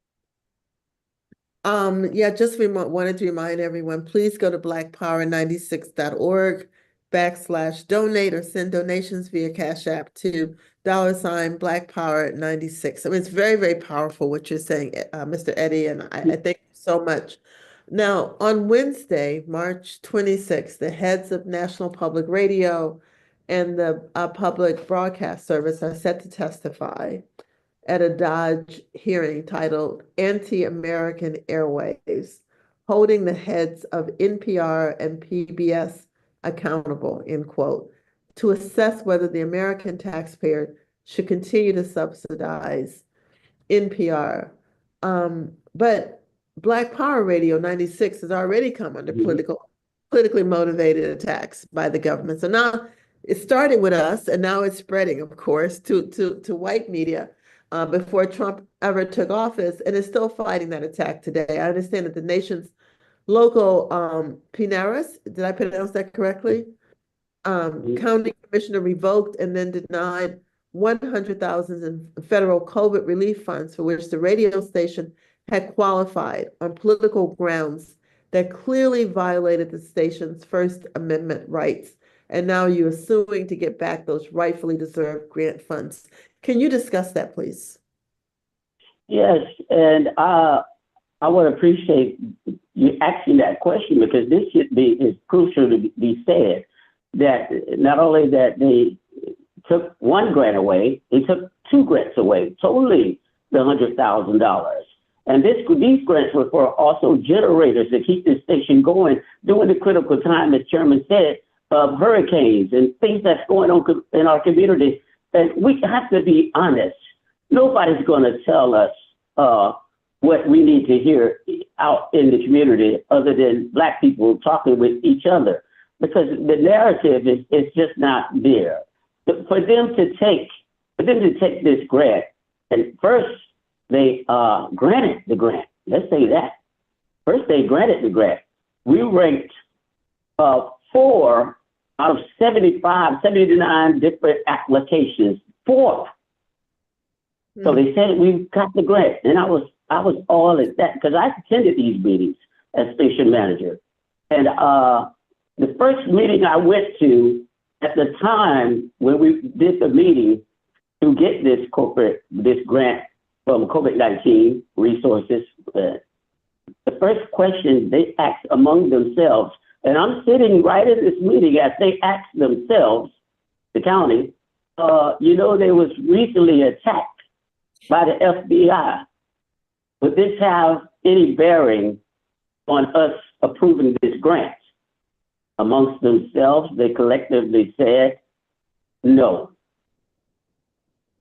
Yeah, just wanted to remind everyone, please go to blackpower96.org/donate or send donations via Cash App to $Black Power 96. I mean, it's very, very powerful what you're saying, Mr. Eddie, and I thank you so much. Now, on Wednesday, March 26th, the heads of National Public Radio and the Public Broadcast Service are set to testify at a Dodge hearing titled Anti-American Airwaves, Holding the Heads of NPR and PBS Accountable, end quote, to assess whether the American taxpayer should continue to subsidize NPR. But Black Power Radio 96 has already come under politically motivated attacks by the government. So now it started with us, and now it's spreading, of course, to white media before Trump ever took office, and is still fighting that attack today. I understand that the nation's local PNARAS, did I pronounce that correctly? County commissioner revoked and then denied $100,000 in federal COVID relief funds for which the radio station had qualified on political grounds that clearly violated the station's First Amendment rights. And now you are suing to get back those rightfully deserved grant funds. Can you discuss that, please? Yes, and I would appreciate you asking that question because this is crucial to be said. That not only that they took one grant away, they took two grants away, totally the $100,000. And these grants were for also generators to keep the station going during the critical time, as Chairman said, of hurricanes and things that's going on in our community. And we have to be honest. Nobody's going to tell us what we need to hear out in the community other than Black people talking with each other, because the narrative is just not there. For them to take this grant, and first they granted the grant. Let's say that. First they granted the grant. We ranked 4 out of 79 different applications. 4. So they said we got the grant, and I was all at that because I attended these meetings as station manager. And the first meeting I went to at the time when we did the meeting to get this grant from COVID-19 resources, the first question they asked among themselves, and I'm sitting right in this meeting as they asked themselves, the county, they was recently attacked by the FBI. Would this have any bearing on us approving this grant? Amongst themselves, they collectively said, no.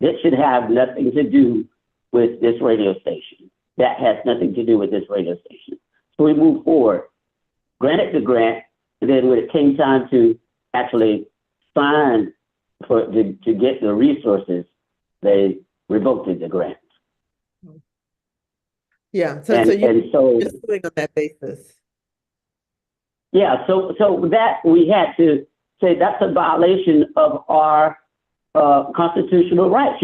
This should have nothing to do with this radio station. That has nothing to do with this radio station. So we moved forward, granted the grant, and then when it came time to actually sign to get the resources, they revoked the grant. Yeah, so you're suing on that basis. Yeah, so that we had to say that's a violation of our constitutional rights.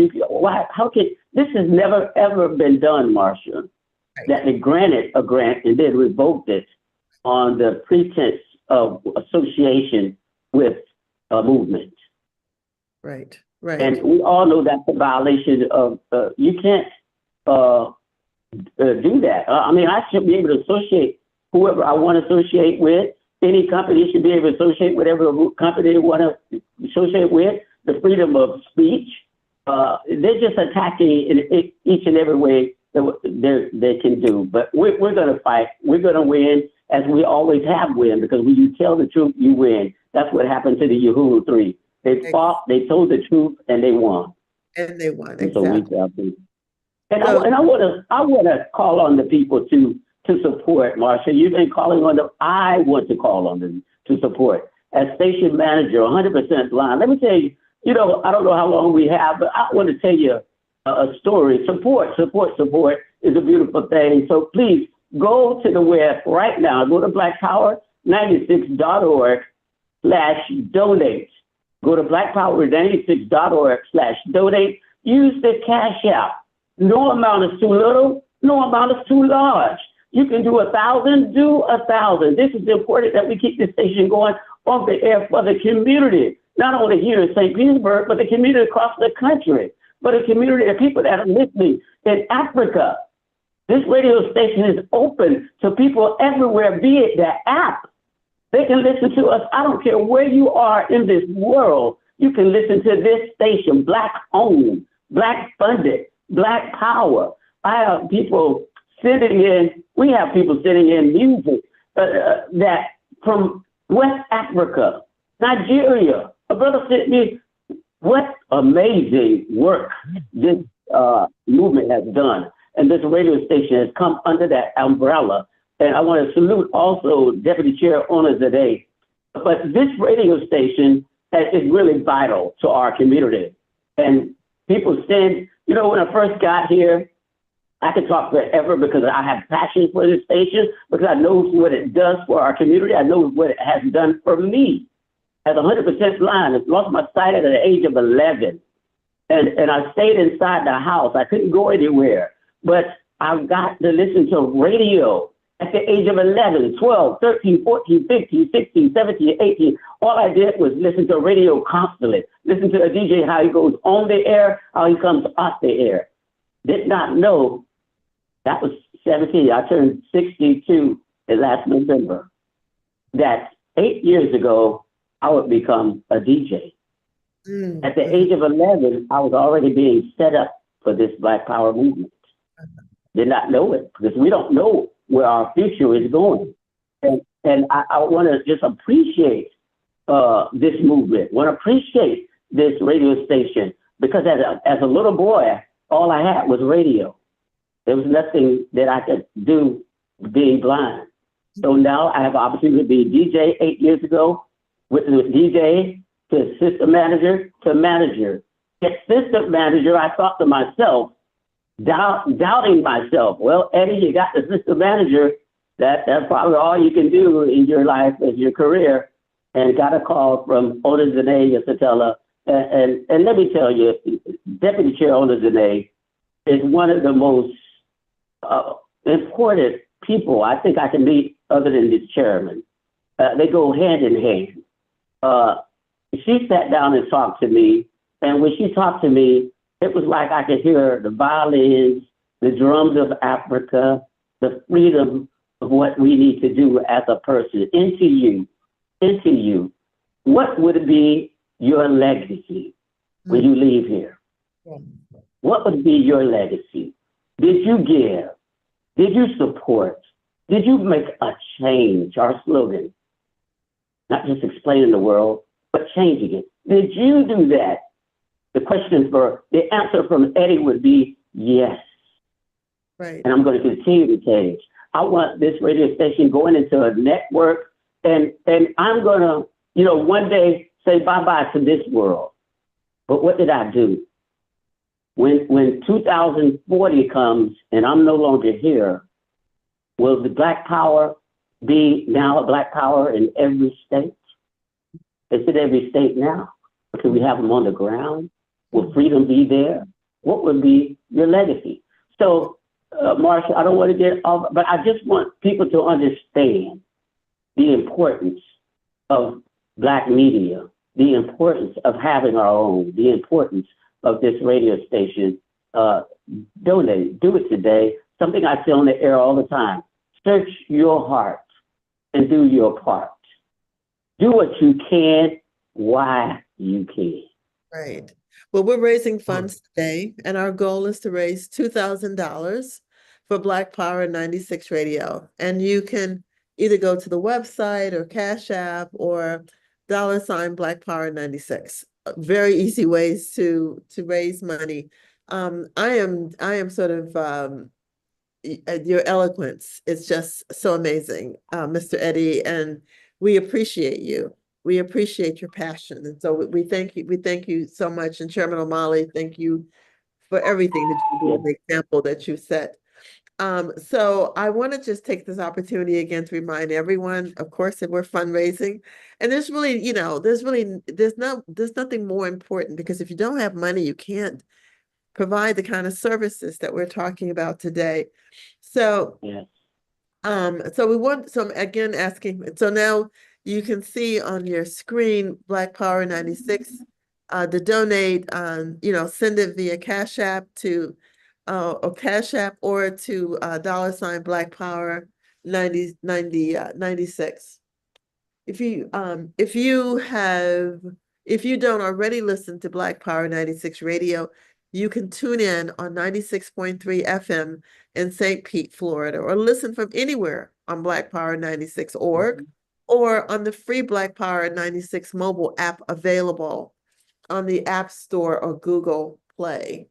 This has never ever been done, Marsha, right? That they granted a grant and then revoked it on the pretense of association with a movement. Right. And we all know that's a violation of. You can't do that. I should be able to associate whoever I want to associate with. Any company should be able to associate whatever company they want to associate with. the freedom of speech. They're just attacking in each and every way that they can do. But we're going to fight. We're going to win, as we always have win, because when you tell the truth, you win. That's what happened to the Uhuru 3. They fought, they told the truth, and they won. And they won, And so exactly. we shall be. And I want to call on the people to support, Marsha. You've been calling on them. I want to call on them to support. As station manager, 100% blind. Let me tell you, I don't know how long we have, but I want to tell you a story. Support is a beautiful thing. So please go to the web right now. Go to blackpower96.org/donate. Go to blackpower96.org/donate. Use the Cash App. No amount is too little. No amount is too large. You can do 1,000, do 1,000. This is important that we keep this station going on the air for the community, not only here in St. Petersburg, but the community across the country, but the community of people that are listening in Africa. This radio station is open to people everywhere, be it the app. They can listen to us. I don't care where you are in this world. You can listen to this station, Black owned, Black funded, Black power. I have people sending in, we have people sending in music that from West Africa, Nigeria. A brother sent me, what amazing work this movement has done. And this radio station has come under that umbrella. And I want to salute also Deputy Chair Onazade. But this radio station is really vital to our community. And people send, when I first got here, I could talk forever because I have passion for this station, because I know what it does for our community. I know what it has done for me. As 100% blind, I lost my sight at the age of 11. And I stayed inside the house. I couldn't go anywhere. But I got to listen to radio at the age of 11, 12, 13, 14, 15, 16, 17, 18. All I did was listen to radio constantly. Listen to a DJ, how he goes on the air, how he comes off the air. Did not know. That was 17. I turned 62 last November. That 8 years ago, I would become a DJ. At the age of 11, I was already being set up for this Black Power movement. Did not know it, because we don't know where our future is going. And I want to just appreciate this movement, want to appreciate this radio station, because as a little boy, all I had was radio. There was nothing that I could do being blind. So now I have the opportunity to be a DJ 8 years ago, with DJ to assistant manager to manager. Assistant manager, I thought to myself, doubting myself. Well, Eddie, you got the assistant manager. That's probably all you can do in your life as your career. And got a call from Yeshitela. And let me tell you, Deputy Chair Onazade is one of the most important people I think I can meet other than this chairman. They go hand in hand. She sat down and talked to me, and when she talked to me, it was like I could hear the violins, the drums of Africa, the freedom of what we need to do as a person. Into you. What would be your legacy when you leave here? What would be your legacy? Did you give? Did you support? Did you make a change? Our slogan, not just explaining the world, but changing it. Did you do that? The answer from Eddie would be yes. Right. And I'm going to continue to change. I want this radio station going into a network, and I'm going to, one day say bye-bye to this world. But what did I do? When 2040 comes and I'm no longer here, will the Black Power be now a Black Power in every state? It's in every state now. Can we have them on the ground? Will freedom be there? What would be your legacy? So, Marsha, I don't want to get off, but I just want people to understand the importance of Black media, the importance of having our own, the importance of this radio station. Donate, do it today. Something I say on the air all the time. Search your heart and do your part. Do what you can, while you can. Right. Well, we're raising funds today, and our goal is to raise $2,000 for Black Power 96 Radio. And you can either go to the website or Cash App or $ Black Power 96. Very easy ways to raise money. I am sort of your eloquence is just so amazing, Mr. Eddie, and we appreciate you. We appreciate your passion, and so we thank you. We thank you so much, and Chairman Omali, thank you for everything that you do, and the example that you set. So I want to just take this opportunity again to remind everyone, of course, that we're fundraising, and there's really, there's nothing more important, because if you don't have money, you can't provide the kind of services that we're talking about today. So, Yes. so I'm again asking, so now you can see on your screen, Black Power 96, to donate, send it via Cash App to, or Cash App or to, $ Black Power 96. If you don't already listen to Black Power 96 Radio, you can tune in on 96.3 FM in St. Pete, Florida, or listen from anywhere on Black Power 96.org or on the free Black Power 96 mobile app available on the App Store or Google Play.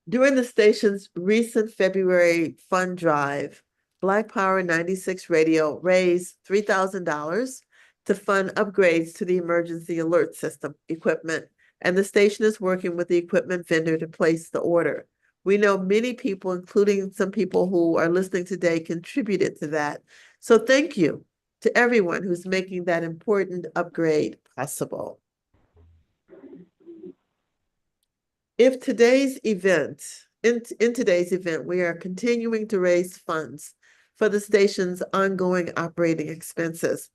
During the station's recent February fund drive, Black Power 96 Radio raised $3,000 to fund upgrades to the emergency alert system equipment, and the station is working with the equipment vendor to place the order. We know many people, including some people who are listening today, contributed to that. So thank you to everyone who's making that important upgrade possible. In today's event, we are continuing to raise funds for the station's ongoing operating expenses.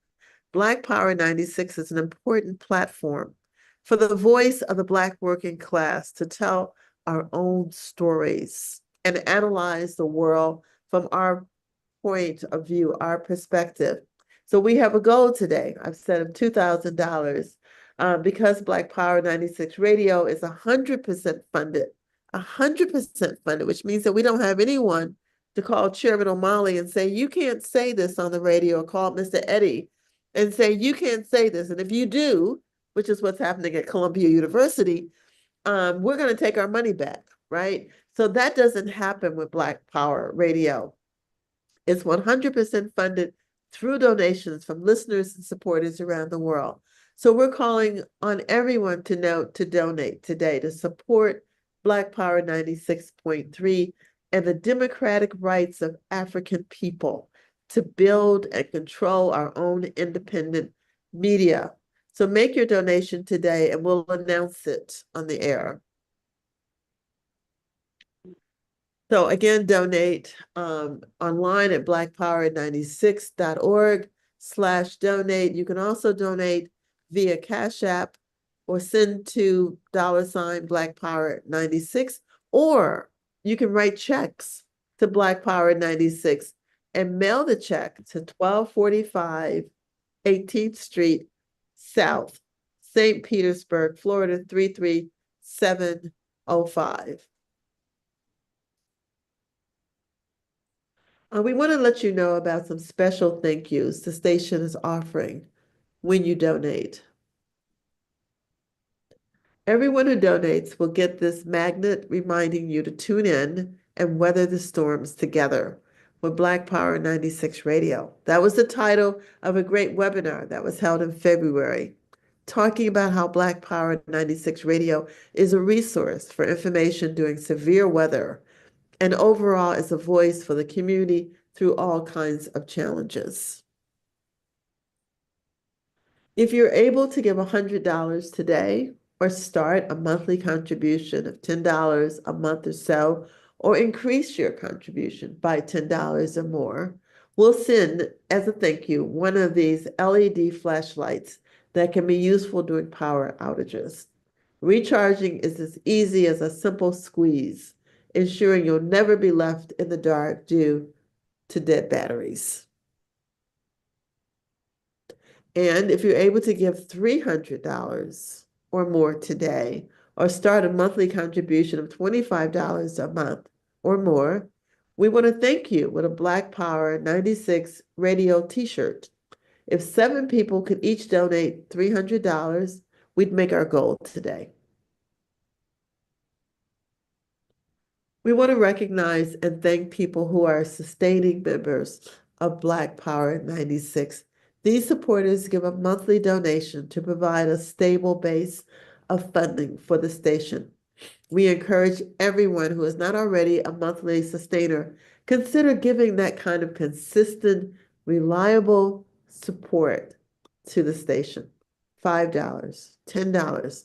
Black Power 96 is an important platform for the voice of the Black working class to tell our own stories and analyze the world from our point of view, our perspective. So we have a goal today, I've said, of $2,000. Because Black Power 96 Radio is 100% funded, 100% funded, which means that we don't have anyone to call Chairman Omali and say, you can't say this on the radio, or call Mr. Eddie and say, you can't say this. And if you do, which is what's happening at Columbia University, we're going to take our money back, right? So that doesn't happen with Black Power Radio. It's 100% funded through donations from listeners and supporters around the world. So we're calling on everyone to donate today to support Black Power 96.3 and the democratic rights of African people to build and control our own independent media. So make your donation today and we'll announce it on the air. So again, donate online at blackpower96.org/donate. You can also donate via Cash App or send to $ Black Power 96, or you can write checks to Black Power 96 and mail the check to 1245 18th Street South, St. Petersburg, Florida 33705. We want to let you know about some special thank yous the station is offering when you donate. Everyone who donates will get this magnet reminding you to tune in and weather the storms together with Black Power 96 Radio. That was the title of a great webinar that was held in February, talking about how Black Power 96 Radio is a resource for information during severe weather and overall is a voice for the community through all kinds of challenges. If you're able to give $100 today, or start a monthly contribution of $10 a month or so, or increase your contribution by $10 or more, we'll send, as a thank you, one of these LED flashlights that can be useful during power outages. Recharging is as easy as a simple squeeze, ensuring you'll never be left in the dark due to dead batteries. And if you're able to give $300 or more today, or start a monthly contribution of $25 a month or more, we want to thank you with a Black Power 96 radio t-shirt. If 7 people could each donate $300, we'd make our goal today. We want to recognize and thank people who are sustaining members of Black Power 96. These supporters give a monthly donation to provide a stable base of funding for the station. We encourage everyone who is not already a monthly sustainer, consider giving that kind of consistent, reliable support to the station. $5, $10,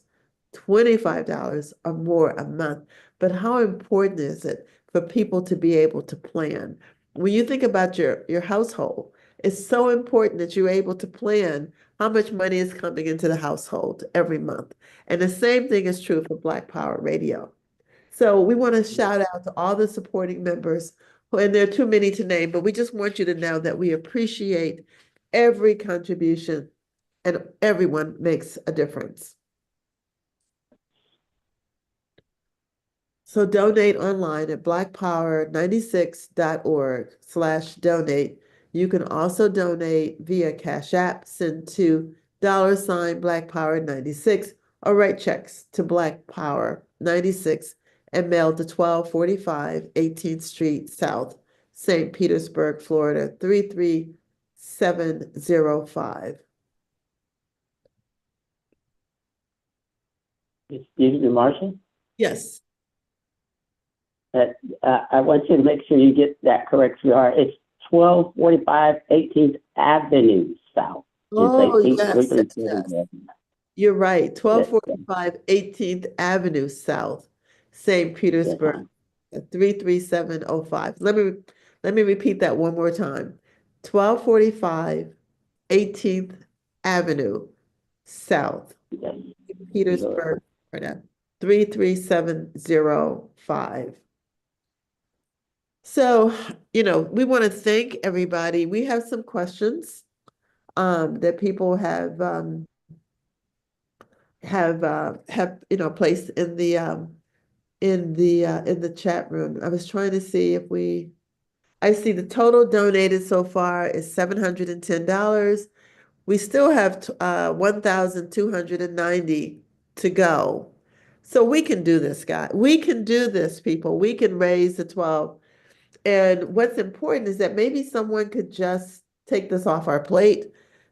$25 or more a month. But how important is it for people to be able to plan? When you think about your household, it's so important that you're able to plan how much money is coming into the household every month. And the same thing is true for Black Power Radio. So we want to shout out to all the supporting members, and there are too many to name, but we just want you to know that we appreciate every contribution and everyone makes a difference. So donate online at blackpower96.org/donate. You can also donate via Cash App, send to $Black Power 96, or write checks to Black Power 96 and mail to 1245 18th Street South, St. Petersburg, Florida 33705. Excuse me, Marsha? Yes. I want you to make sure you get that correct, sweetheart. It's 1245 18th Avenue South. Oh, yes, yes. You're right. 1245 18th Avenue South, St. Petersburg, 33705. Let me repeat that one more time. 1245 18th Avenue South, Petersburg, Florida, 33705. So, we want to thank everybody. We have some questions that people have placed in the chat room. I was trying to see if I see the total donated so far is $710. We still have 1,290 to go. So we can do this, guys. We can do this, people. We can raise the 12. And what's important is that maybe someone could just take this off our plate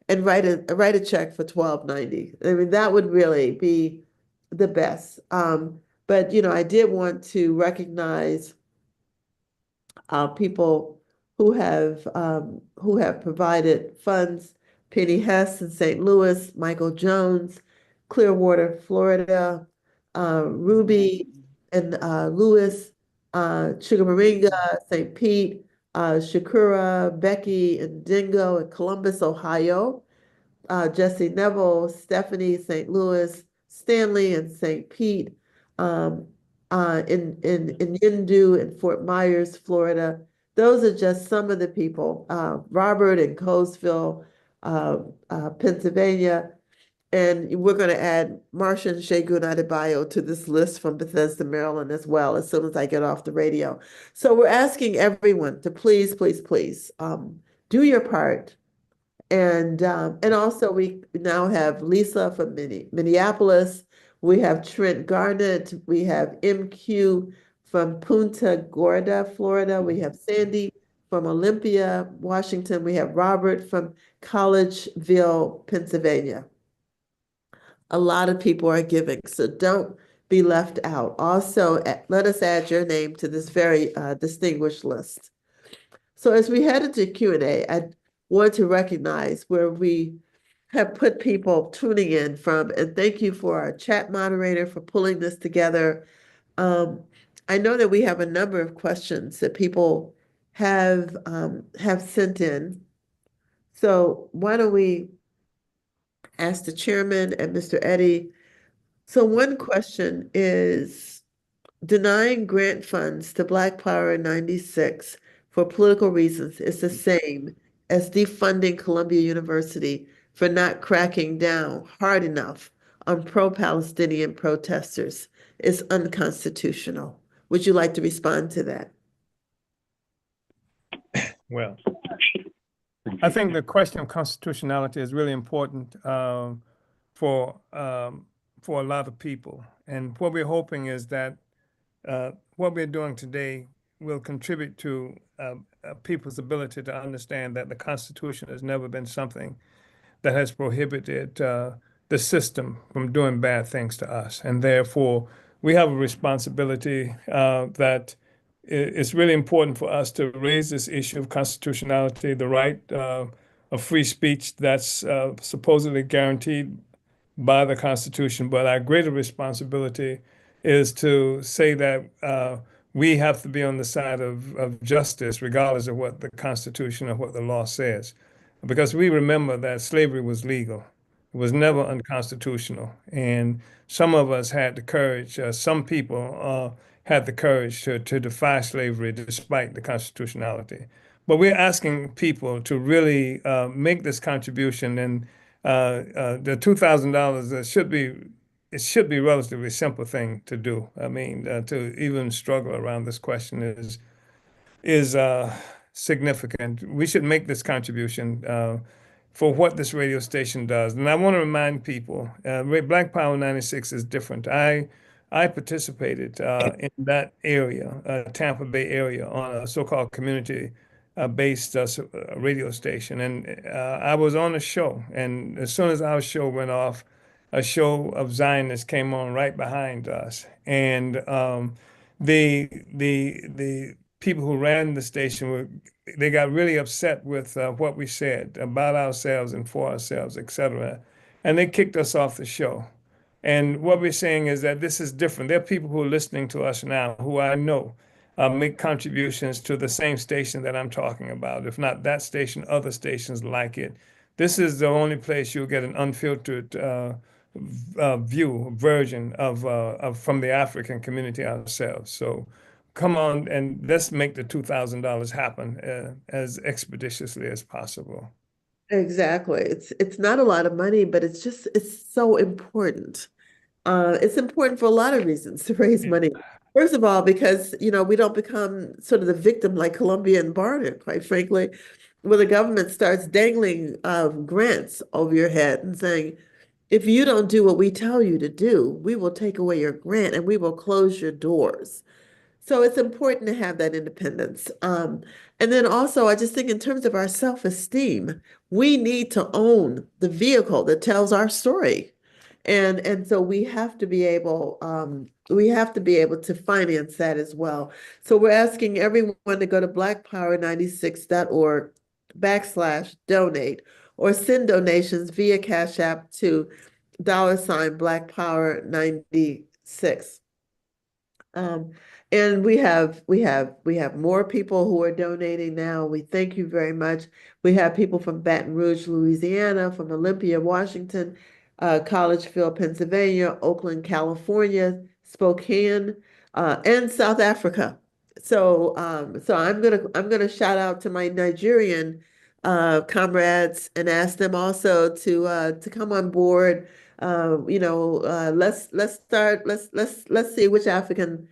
and write a check for $12.90. I mean, that would really be the best. But I did want to recognize people who have provided funds: Penny Hess in St. Louis, Michael Jones, Clearwater, Florida, Ruby and Lewis, Chugamaringa, St. Pete, Shakura, Becky and Dingo in Columbus, Ohio, Jesse Neville, Stephanie, St. Louis, Stanley in St. Pete, in Yindu in Fort Myers, Florida. Those are just some of the people. Robert in Colesville, Pennsylvania. And we're going to add Marsha and Coleman-Adebayo to this list from Bethesda, Maryland as well, as soon as I get off the radio. So we're asking everyone to please, please, please do your part. And also we now have Lisa from Minneapolis. We have Trent Garnett. We have MQ from Punta Gorda, Florida. We have Sandy from Olympia, Washington. We have Robert from Collegeville, Pennsylvania. A lot of people are giving, so don't be left out. Also, let us add your name to this very distinguished list. So as we head into Q&A, I want to recognize where we have put people tuning in from, and thank you for our chat moderator for pulling this together. I know that we have a number of questions that people have sent in. So why don't we ask the chairman and Mr. Eddy. So one question is, denying grant funds to Black Power 96 for political reasons is the same as defunding Columbia University for not cracking down hard enough on pro-Palestinian protesters is unconstitutional. Would you like to respond to that? Well, I think the question of constitutionality is really important for a lot of people. And what we're hoping is that what we're doing today will contribute to people's ability to understand that the Constitution has never been something that has prohibited the system from doing bad things to us. And therefore, we have a responsibility that it's really important for us to raise this issue of constitutionality, the right of free speech that's supposedly guaranteed by the Constitution. But our greater responsibility is to say that we have to be on the side of justice, regardless of what the Constitution or what the law says. Because we remember that slavery was legal. It was never unconstitutional. And some of us had the courage, some people had the courage to defy slavery despite the constitutionality. But we're asking people to really make this contribution. And the $2,000 should be a relatively simple thing to do. I mean, to even struggle around this question is significant. We should make this contribution for what this radio station does. And I want to remind people, Black Power 96 is different. I participated in that area, Tampa Bay area, on a so-called community based radio station. And I was on a show. And as soon as our show went off, a show of Zionists came on right behind us. And the people who ran the station they got really upset with what we said about ourselves and for ourselves, etc. And they kicked us off the show. And what we're saying is that this is different. There are people who are listening to us now who I know make contributions to the same station that I'm talking about. If not that station, other stations like it. This is the only place you'll get an unfiltered version of from the African community ourselves. So come on and let's make the $2,000 happen as expeditiously as possible. Exactly. It's not a lot of money, but it's so important. It's important for a lot of reasons to raise money. First of all, because we don't become sort of the victim like Columbia and Barter, quite frankly, where the government starts dangling grants over your head and saying, if you don't do what we tell you to do, we will take away your grant and we will close your doors. So it's important to have that independence. And then also, I just think in terms of our self-esteem, we need to own the vehicle that tells our story. And so we have to be able to finance that as well. So we're asking everyone to go to blackpower96.org/donate or send donations via Cash App to $Black Power 96. And we have more people who are donating now. We thank you very much. We have people from Baton Rouge, Louisiana, from Olympia, Washington, Collegeville, Pennsylvania, Oakland, California, Spokane, and South Africa. So I'm gonna shout out to my Nigerian comrades and ask them also to come on board. Let's see which African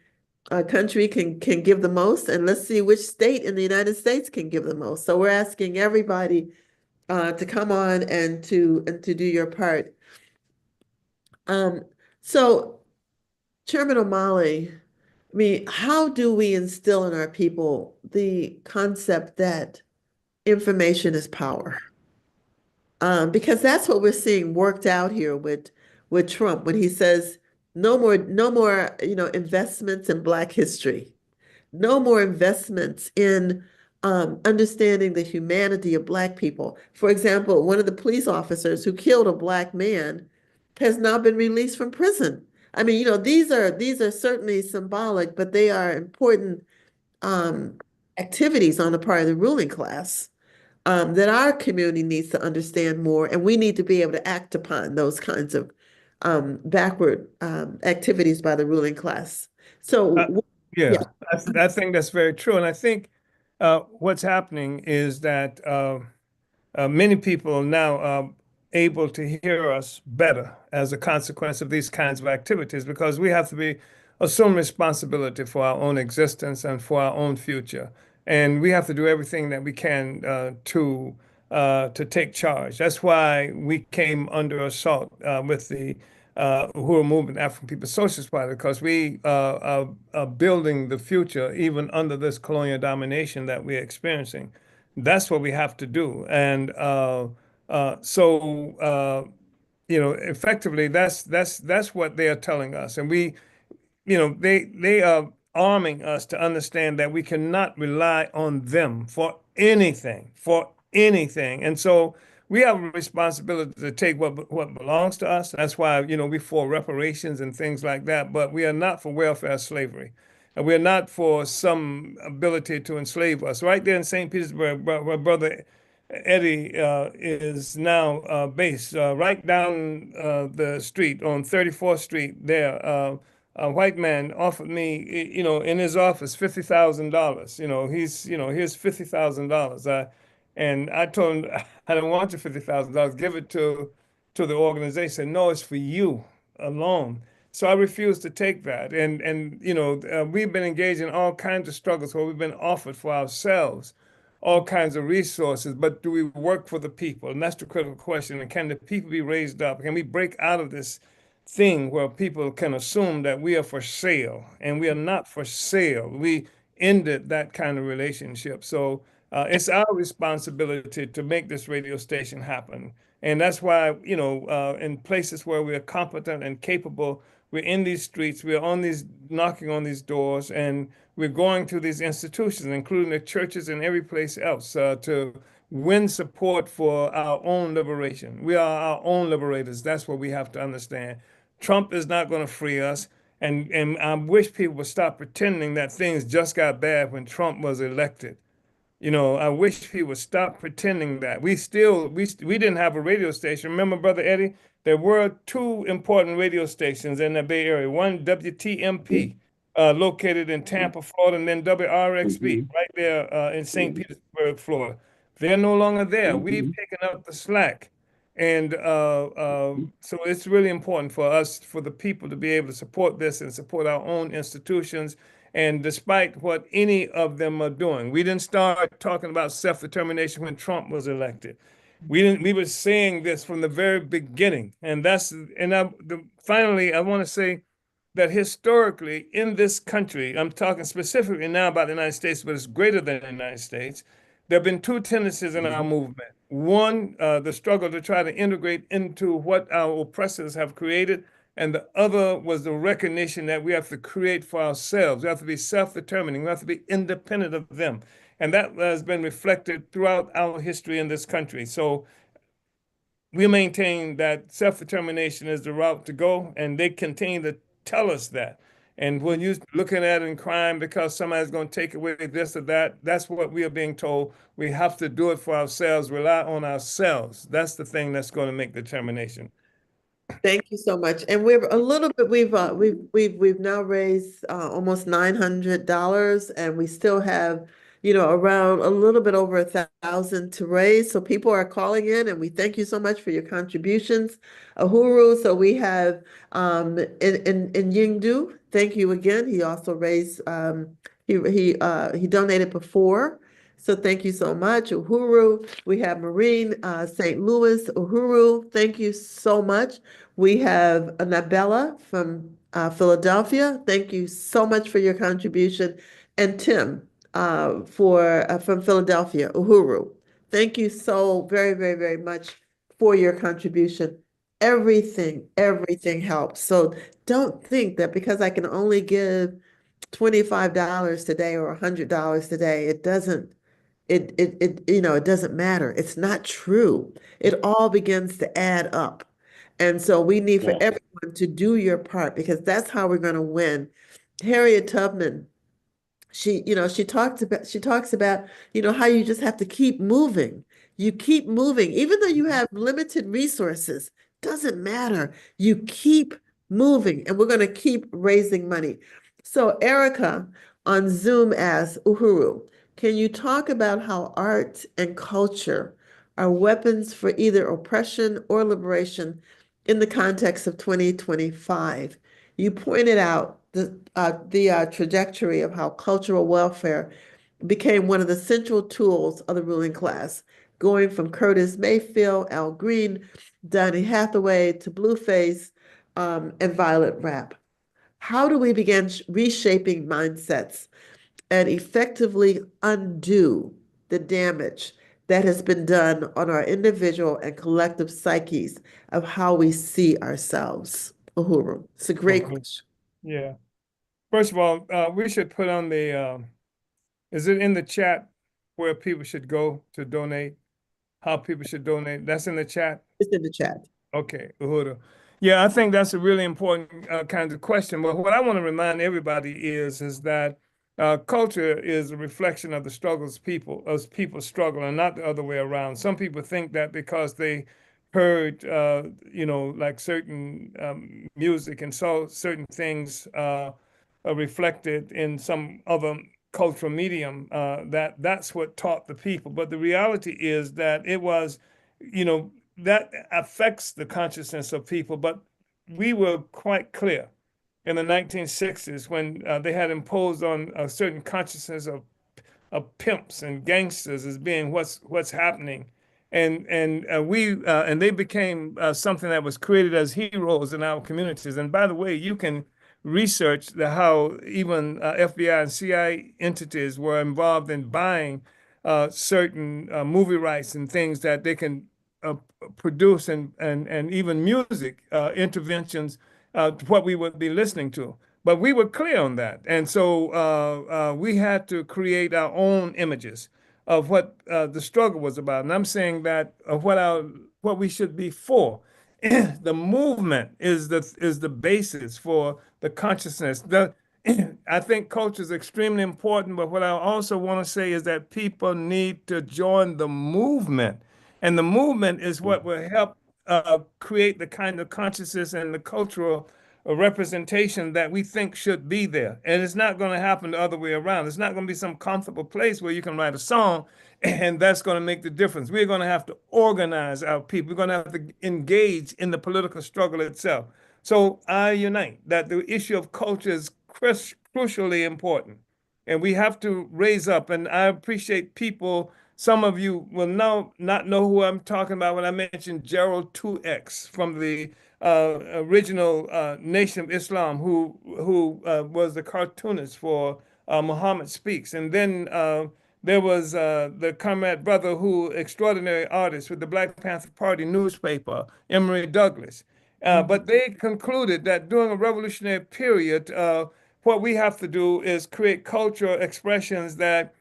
country can give the most, and let's see which state in the United States can give the most. So we're asking everybody to come on and to do your part. So Chairman Omali, I mean, how do we instill in our people the concept that information is power? Because that's what we're seeing worked out here with Trump when he says no more investments in Black history, no more investments in understanding the humanity of Black people. For example, one of the police officers who killed a Black man has now been released from prison. I mean, these are certainly symbolic, but they are important activities on the part of the ruling class that our community needs to understand more, and we need to be able to act upon those kinds of backward activities by the ruling class. So, Yeah, yeah. I think that's very true. And I think what's happening is that many people now, able to hear us better as a consequence of these kinds of activities, because we have to assume responsibility for our own existence and for our own future. And we have to do everything that we can to take charge. That's why we came under assault with the Uhuru Movement, African People's Socialist Party, because we are building the future even under this colonial domination that we're experiencing. That's what we have to do. And effectively, that's what they are telling us. And they are arming us to understand that we cannot rely on them for anything. And so we have a responsibility to take what belongs to us. That's why, we for reparations and things like that, but we are not for welfare slavery. And we're not for some ability to enslave us. Right there in St. Petersburg, where Brother Eddie is now based, right down the street on 34th Street there. A white man offered me, in his office, $50,000. Here's $50,000. And I told him, I don't want your $50,000. Give it to the organization. No, it's for you alone. So I refused to take that. And we've been engaged in all kinds of struggles where we've been offered for ourselves all kinds of resources, but do we work for the people? And that's the critical question. And can the people be raised up? Can we break out of this thing where people can assume that we are for sale, and we are not for sale? We ended that kind of relationship. So it's our responsibility to make this radio station happen. And that's why, in places where we are competent and capable, we're in these streets, we're on these, knocking on these doors, and we're going to these institutions, including the churches and every place else, to win support for our own liberation. We are our own liberators. That's what we have to understand. Trump is not going to free us. And I wish people would stop pretending that things just got bad when Trump was elected. I wish he would stop pretending that. We didn't have a radio station. Remember, Brother Eddie, there were two important radio stations in the Bay Area. One, WTMP, located in Tampa, Florida, and then WRXB, Mhm. right there in St. Petersburg, Florida. They're no longer there. We've Mhm. taken up the slack. And so it's really important for us, for the people, to be able to support this and support our own institutions. And despite what any of them are doing, we didn't start talking about self-determination when Trump was elected. We didn't. We were saying this from the very beginning, and finally, I want to say that historically in this country, I'm talking specifically now about the United States, but it's greater than the United States. There have been two tendencies in our Mhm. movement. One, the struggle to try to integrate into what our oppressors have created, and the other was the recognition that we have to create for ourselves. We have to be self-determining. We have to be independent of them. And that has been reflected throughout our history in this country. So we maintain that self-determination is the route to go, and they continue to tell us that. And when you're looking at it in crime because somebody's going to take away this or that, that's what we are being told. We have to do it for ourselves, rely on ourselves. That's the thing that's going to make determination. Thank you so much. And we're a little bit, we've now raised almost $900, and we still have, around a little bit over 1,000 to raise. So people are calling in, and we thank you so much for your contributions. Uhuru, so we have in Yingdu, thank you again. He also raised he donated before. So thank you so much, Uhuru. We have Marine, St. Louis, Uhuru. Thank you so much. We have Anabella from Philadelphia. Thank you so much for your contribution. And Tim from Philadelphia, Uhuru. Thank you so very, very, very much for your contribution. Everything helps. So don't think that because I can only give $25 today or $100 today, it doesn't matter. It's not true. It all begins to add up. And so we need for Yes. everyone to do your part, because that's how we're going to win. Harriet Tubman, she talks about, how you just have to keep moving. You keep moving, even though you have limited resources, doesn't matter. You keep moving, and we're going to keep raising money. So Erica on Zoom asks, Uhuru, can you talk about how art and culture are weapons for either oppression or liberation in the context of 2025. You pointed out the trajectory of how cultural welfare became one of the central tools of the ruling class, going from Curtis Mayfield, Al Green, Donny Hathaway to Blueface, and Violet Rap. How do we begin reshaping mindsets and effectively undo the damage that has been done on our individual and collective psyches of how we see ourselves? Uhuru, it's a great question. Yeah. First of all, we should put on the, is it in the chat where people should go to donate? How people should donate? That's in the chat? It's in the chat. Okay, Uhuru. Yeah, I think that's a really important kind of question. But what I want to remind everybody is that culture is a reflection of the struggles as people struggle, and not the other way around. Some people think that because they heard, like certain music and saw certain things reflected in some other cultural medium, that's what taught the people. But the reality is that it was, that affects the consciousness of people. But we were quite clear in the 1960s when they had imposed on a certain consciousness of pimps and gangsters as being what's happening, and they became something that was created as heroes in our communities. And by the way, you can research how even FBI and CIA entities were involved in buying certain movie rights and things that they can uh, produce, and even music interventions to what we would be listening to. But we were clear on that. And so we had to create our own images of what the struggle was about. And I'm saying that of what we should be for. The movement is the basis for the consciousness. I think culture is extremely important, but what I also want to say is that people need to join the movement. And the movement is what will help create the kind of consciousness and the cultural representation that we think should be there. And it's not going to happen the other way around. It's not going to be some comfortable place where you can write a song and that's going to make the difference. We're going to have to organize our people. We're going to have to engage in the political struggle itself. So I unite that the issue of culture is crucially important. And we have to raise up. And I appreciate people. Some of you will now not know who I'm talking about when I mentioned Gerald 2X from the original Nation of Islam, who was the cartoonist for Muhammad Speaks. And then there was the comrade brother who extraordinary artist with the Black Panther Party newspaper, Emory Douglas. But they concluded that during a revolutionary period, what we have to do is create cultural expressions that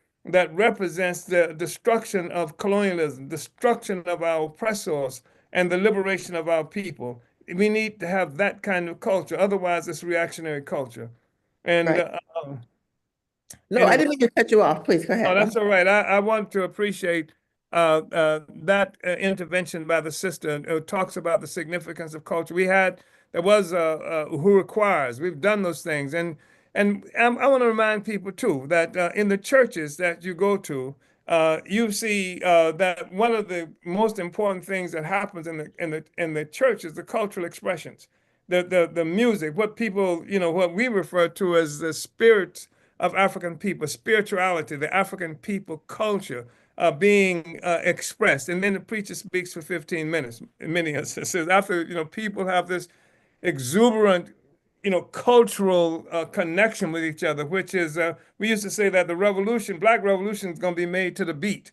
represents the destruction of colonialism, destruction of our oppressors, and the liberation of our people. We need to have that kind of culture. Otherwise, it's reactionary culture. And Right. No, I anyway, didn't mean to cut you off. Please go no, ahead. that's all right. I want to appreciate that intervention by the sister who talks about the significance of culture. There was Who Requires. We've done those things. And I want to remind people too that in the churches that you go to, you see that one of the most important things that happens in the church is the cultural expressions, the music, what people, what we refer to as the spirit of African people, spirituality, the African people culture being expressed. And then the preacher speaks for 15 minutes, in many instances. After, people have this exuberant, cultural connection with each other, which is, we used to say that the revolution, Black revolution is going to be made to the beat,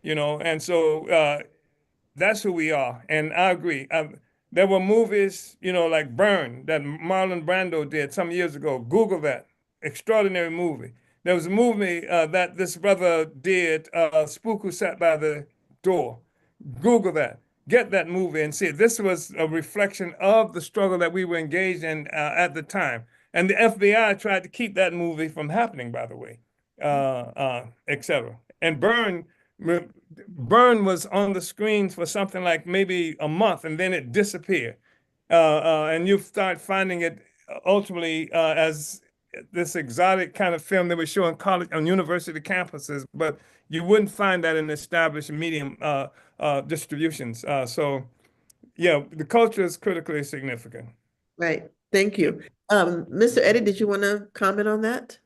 and so that's who we are. And I agree. There were movies, like Burn that Marlon Brando did some years ago. Google that. Extraordinary movie. There was a movie that this brother did, Spook Who Sat by the Door. Google that. Get that movie and see it. This was a reflection of the struggle that we were engaged in at the time. And the FBI tried to keep that movie from happening, by the way, etc. And Burn was on the screens for something like maybe a month, and then it disappeared. And you start finding it ultimately as this exotic kind of film they were showing college on university campuses, but you wouldn't find that in the established medium distributions. So yeah, the culture is critically significant. Right. Thank you. Mr. Eddie, did you want to comment on that?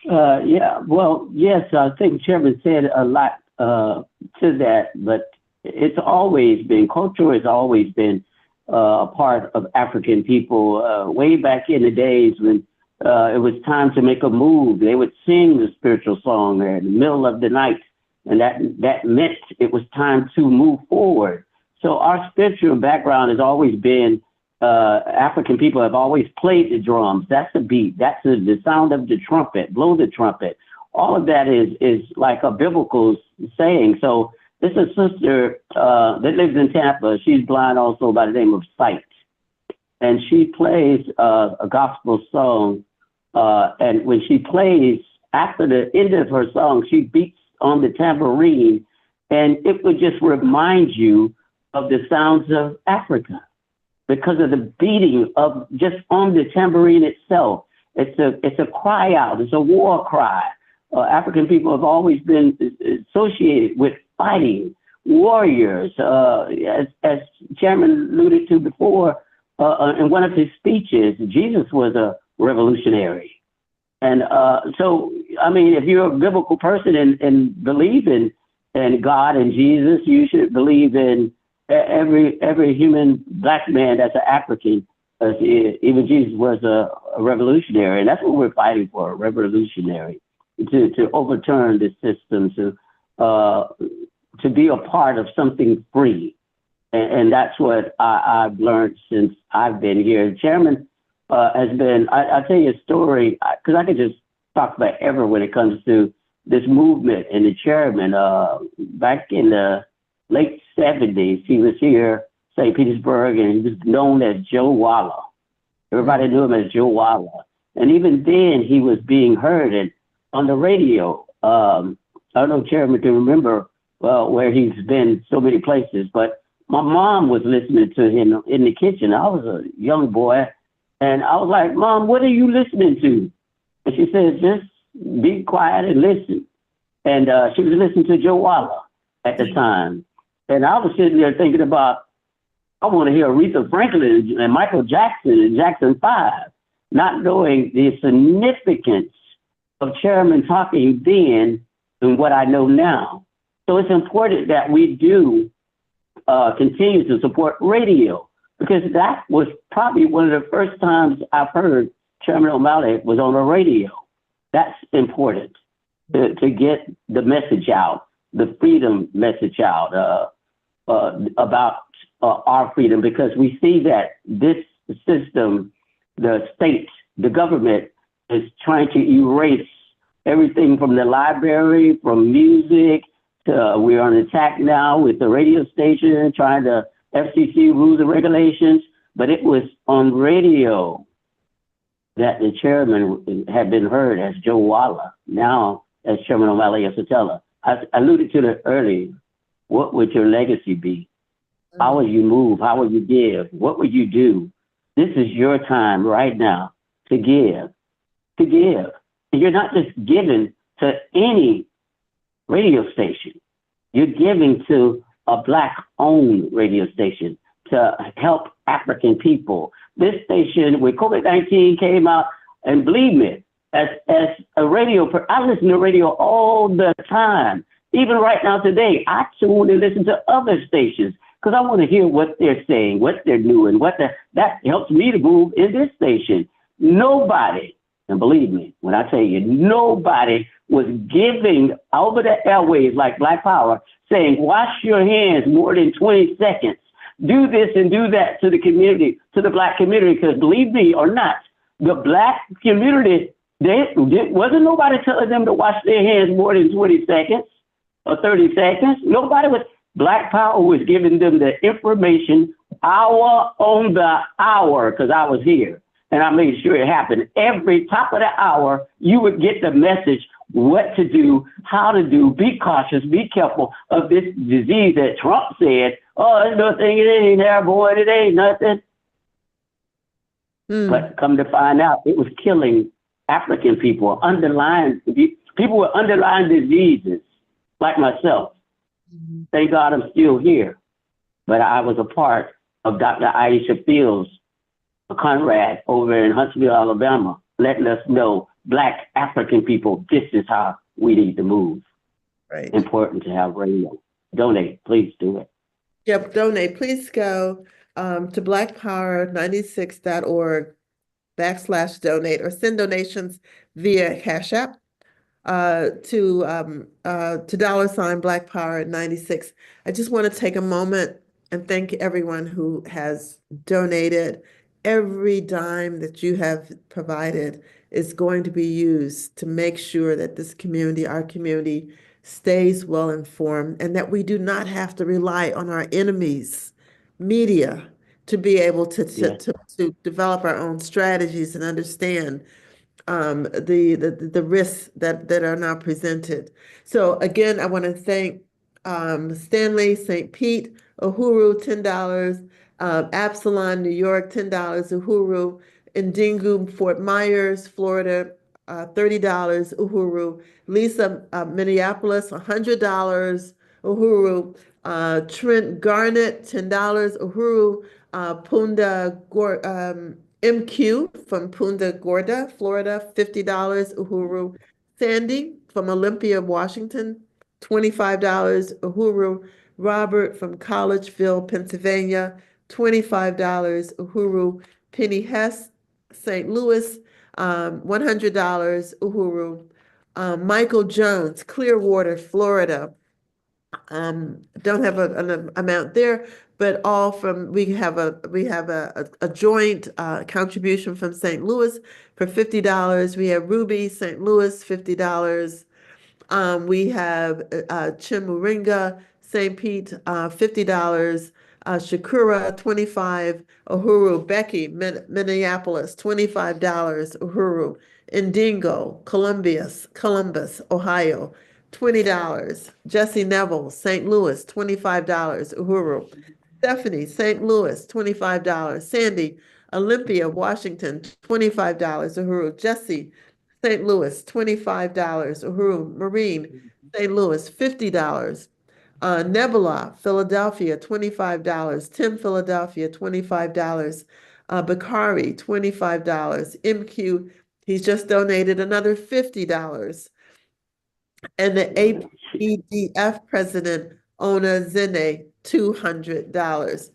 Yeah, well, yes, I think Chairman said a lot to that, but it's always been, culture has always been a part of African people. Way back in the days when it was time to make a move, they would sing the spiritual song in the middle of the night, and that meant it was time to move forward. So our spiritual background has always been African people have always played the drums. That's the beat. That's the sound of the trumpet. Blow the trumpet. All of that is like a biblical saying. So this is a sister that lives in Tampa. She's blind also by the name of Sight. And she plays a gospel song. And when she plays, after the end of her song, she beats on the tambourine. And it would just remind you of the sounds of Africa, because of the beating of just on the tambourine itself. It's a cry out. It's a war cry. African people have always been associated with fighting, warriors. As Chairman alluded to before, in one of his speeches, Jesus was a revolutionary. And so, I mean, if you're a biblical person and believe in God and Jesus, you should believe in every human black man that's an African. Even Jesus was a revolutionary, and that's what we're fighting for, a revolutionary, to overturn the system, to be a part of something free. And that's what I've learned since I've been here. Chairman has been, I'll tell you a story, because I could just talk forever when it comes to this movement and the chairman. Back in the late 70s, he was here, St. Petersburg, and he was known as Joe Walla. Everybody knew him as Joe Walla. And even then, he was being heard on the radio. I don't know, Chairman, can remember where he's been so many places, but my mom was listening to him in the kitchen. I was a young boy, and I was like, Mom, what are you listening to? And she said, just be quiet and listen. And she was listening to Joe Walla at the time. And I was sitting there thinking about, I want to hear Aretha Franklin and Michael Jackson and Jackson 5, not knowing the significance of Chairman talking then and what I know now. So it's important that we do continue to support radio, because that was probably one of the first times I've heard Chairman Omali was on the radio. That's important to get the message out, the freedom message out about our freedom, because we see that this system, the state, the government is trying to erase everything from the library, from music, to we're on attack now with the radio station, trying to FCC rules and regulations, but it was on radio that the chairman had been heard as Joe Walla, now as Chairman Omali Yeshitela. I alluded to it earlier. What would your legacy be? How will you move? How will you give? What would you do? This is your time right now to give, to give. And you're not just giving to any radio station. You're giving to a Black-owned radio station to help African people. This station, when COVID-19 came out, and believe me, as a radio, I listen to radio all the time. Even right now today, I tune and listen to other stations because I want to hear what they're saying, what they're doing, that helps me to move in this station. Nobody, and believe me, when I tell you, nobody was giving over the airwaves like Black Power, saying, wash your hands more than 20 seconds. Do this and do that to the community, to the Black community, because believe me or not, the Black community, wasn't nobody telling them to wash their hands more than 20 seconds or 30 seconds. Nobody was. Black Power was giving them the information hour on the hour, because I was here and I made sure it happened. Every top of the hour, you would get the message, what to do, how to do, be cautious, be careful of this disease that Trump said, oh, there's nothing, it ain't airborne, it ain't nothing. But come to find out, it was killing African people, people with underlying diseases like myself. Thank God I'm still here. But I was a part of Dr. Aisha Fields, Conrad over in Huntsville, Alabama, letting us know Black African people, this is how we need to move. Right. Important to have radio. Donate, please do it. Yep, donate. Please go to blackpower96.org/donate or send donations via Cash App to $ Black Power 96. I just want to take a moment and thank everyone who has donated. Every dime that you have provided is going to be used to make sure that this community, our community, stays well informed and that we do not have to rely on our enemies, media, to be able to develop our own strategies and understand the risks that are now presented. So again, I want to thank Stanley, St. Pete, Uhuru, $10, Absalon, New York, $10, Uhuru, Ndingu, Fort Myers, Florida, $30, Uhuru, Lisa, Minneapolis, $100, Uhuru, Trent Garnett, $10, Uhuru, Punda MQ from Punta Gorda, Florida, $50, Uhuru. Sandy from Olympia, Washington, $25, Uhuru. Robert from Collegeville, Pennsylvania, $25, Uhuru. Penny Hess, St. Louis, $100, Uhuru. Michael Jones, Clearwater, Florida, don't have an amount there, but all from we have a joint contribution from St. Louis for $50. We have Ruby, St. Louis, $50. We have Chimuringa, St. Pete, $50. Shakura, 25. Uhuru, Becky, Minneapolis, $25. Uhuru, Indingo, Columbus, Ohio, $20. Jesse Neville, St. Louis, $25. Uhuru. Stephanie, St. Louis, $25. Sandy, Olympia, Washington, $25. Uhuru. Jesse, St. Louis, $25. Uhuru. Marine, St. Louis, $50. Nebula, Philadelphia, $25. Tim, Philadelphia, $25. Bakari, $25. MQ, he's just donated another $50. And the APDF president, Ona Zene, $200.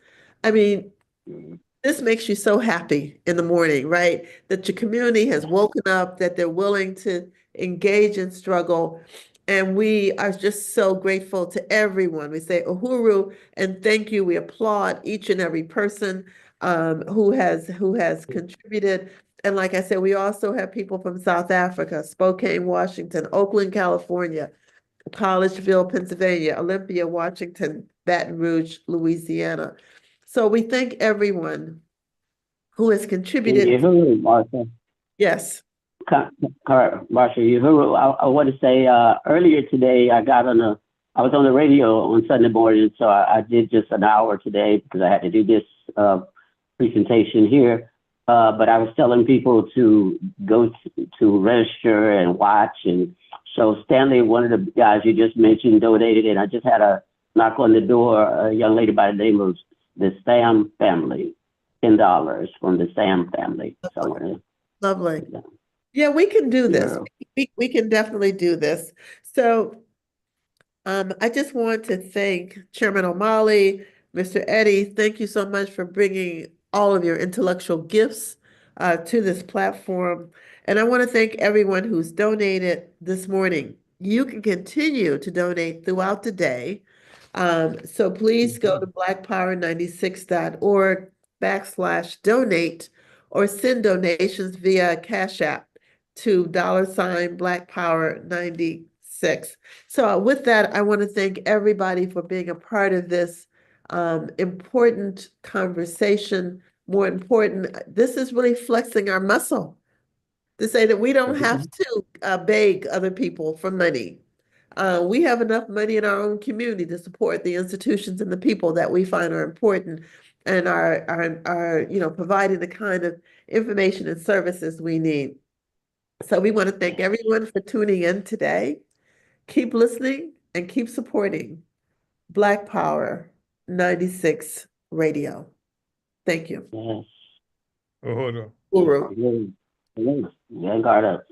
I mean, this makes you so happy in the morning, right? That your community has woken up, that they're willing to engage in struggle. And we are just so grateful to everyone. We say Uhuru and thank you. We applaud each and every person who has contributed. And like I said, we also have people from South Africa, Spokane, Washington, Oakland, California, Collegeville, Pennsylvania, Olympia, Washington, Baton Rouge, Louisiana. So we thank everyone who has contributed. Uhuru, Marsha. Yes. Marsha, Uhuru, I want to say earlier today I was on the radio on Sunday morning, so I did just an hour today because I had to do this presentation here. But I was telling people to go to register and watch. And so Stanley, one of the guys you just mentioned, donated, and I just had a knock on the door, a young lady by the name of the Sam family, $10 from the Sam family. So, lovely. Yeah, we can do this. We can definitely do this. So I just want to thank Chairman Omali, Mr. Eddie. Thank you so much for bringing all of your intellectual gifts to this platform. And I want to thank everyone who's donated this morning. You can continue to donate throughout the day. So please go to blackpower96.org/donate or send donations via Cash App to $ Black Power 96. So with that, I want to thank everybody for being a part of this important conversation. More important, this is really flexing our muscle to say that we don't have to beg other people for money. We have enough money in our own community to support the institutions and the people that we find are important and are providing the kind of information and services we need. So we want to thank everyone for tuning in today. Keep listening and keep supporting. Black Power 96 Radio. Thank you. Yes. Uhuru. Uhuru. Vanguard up.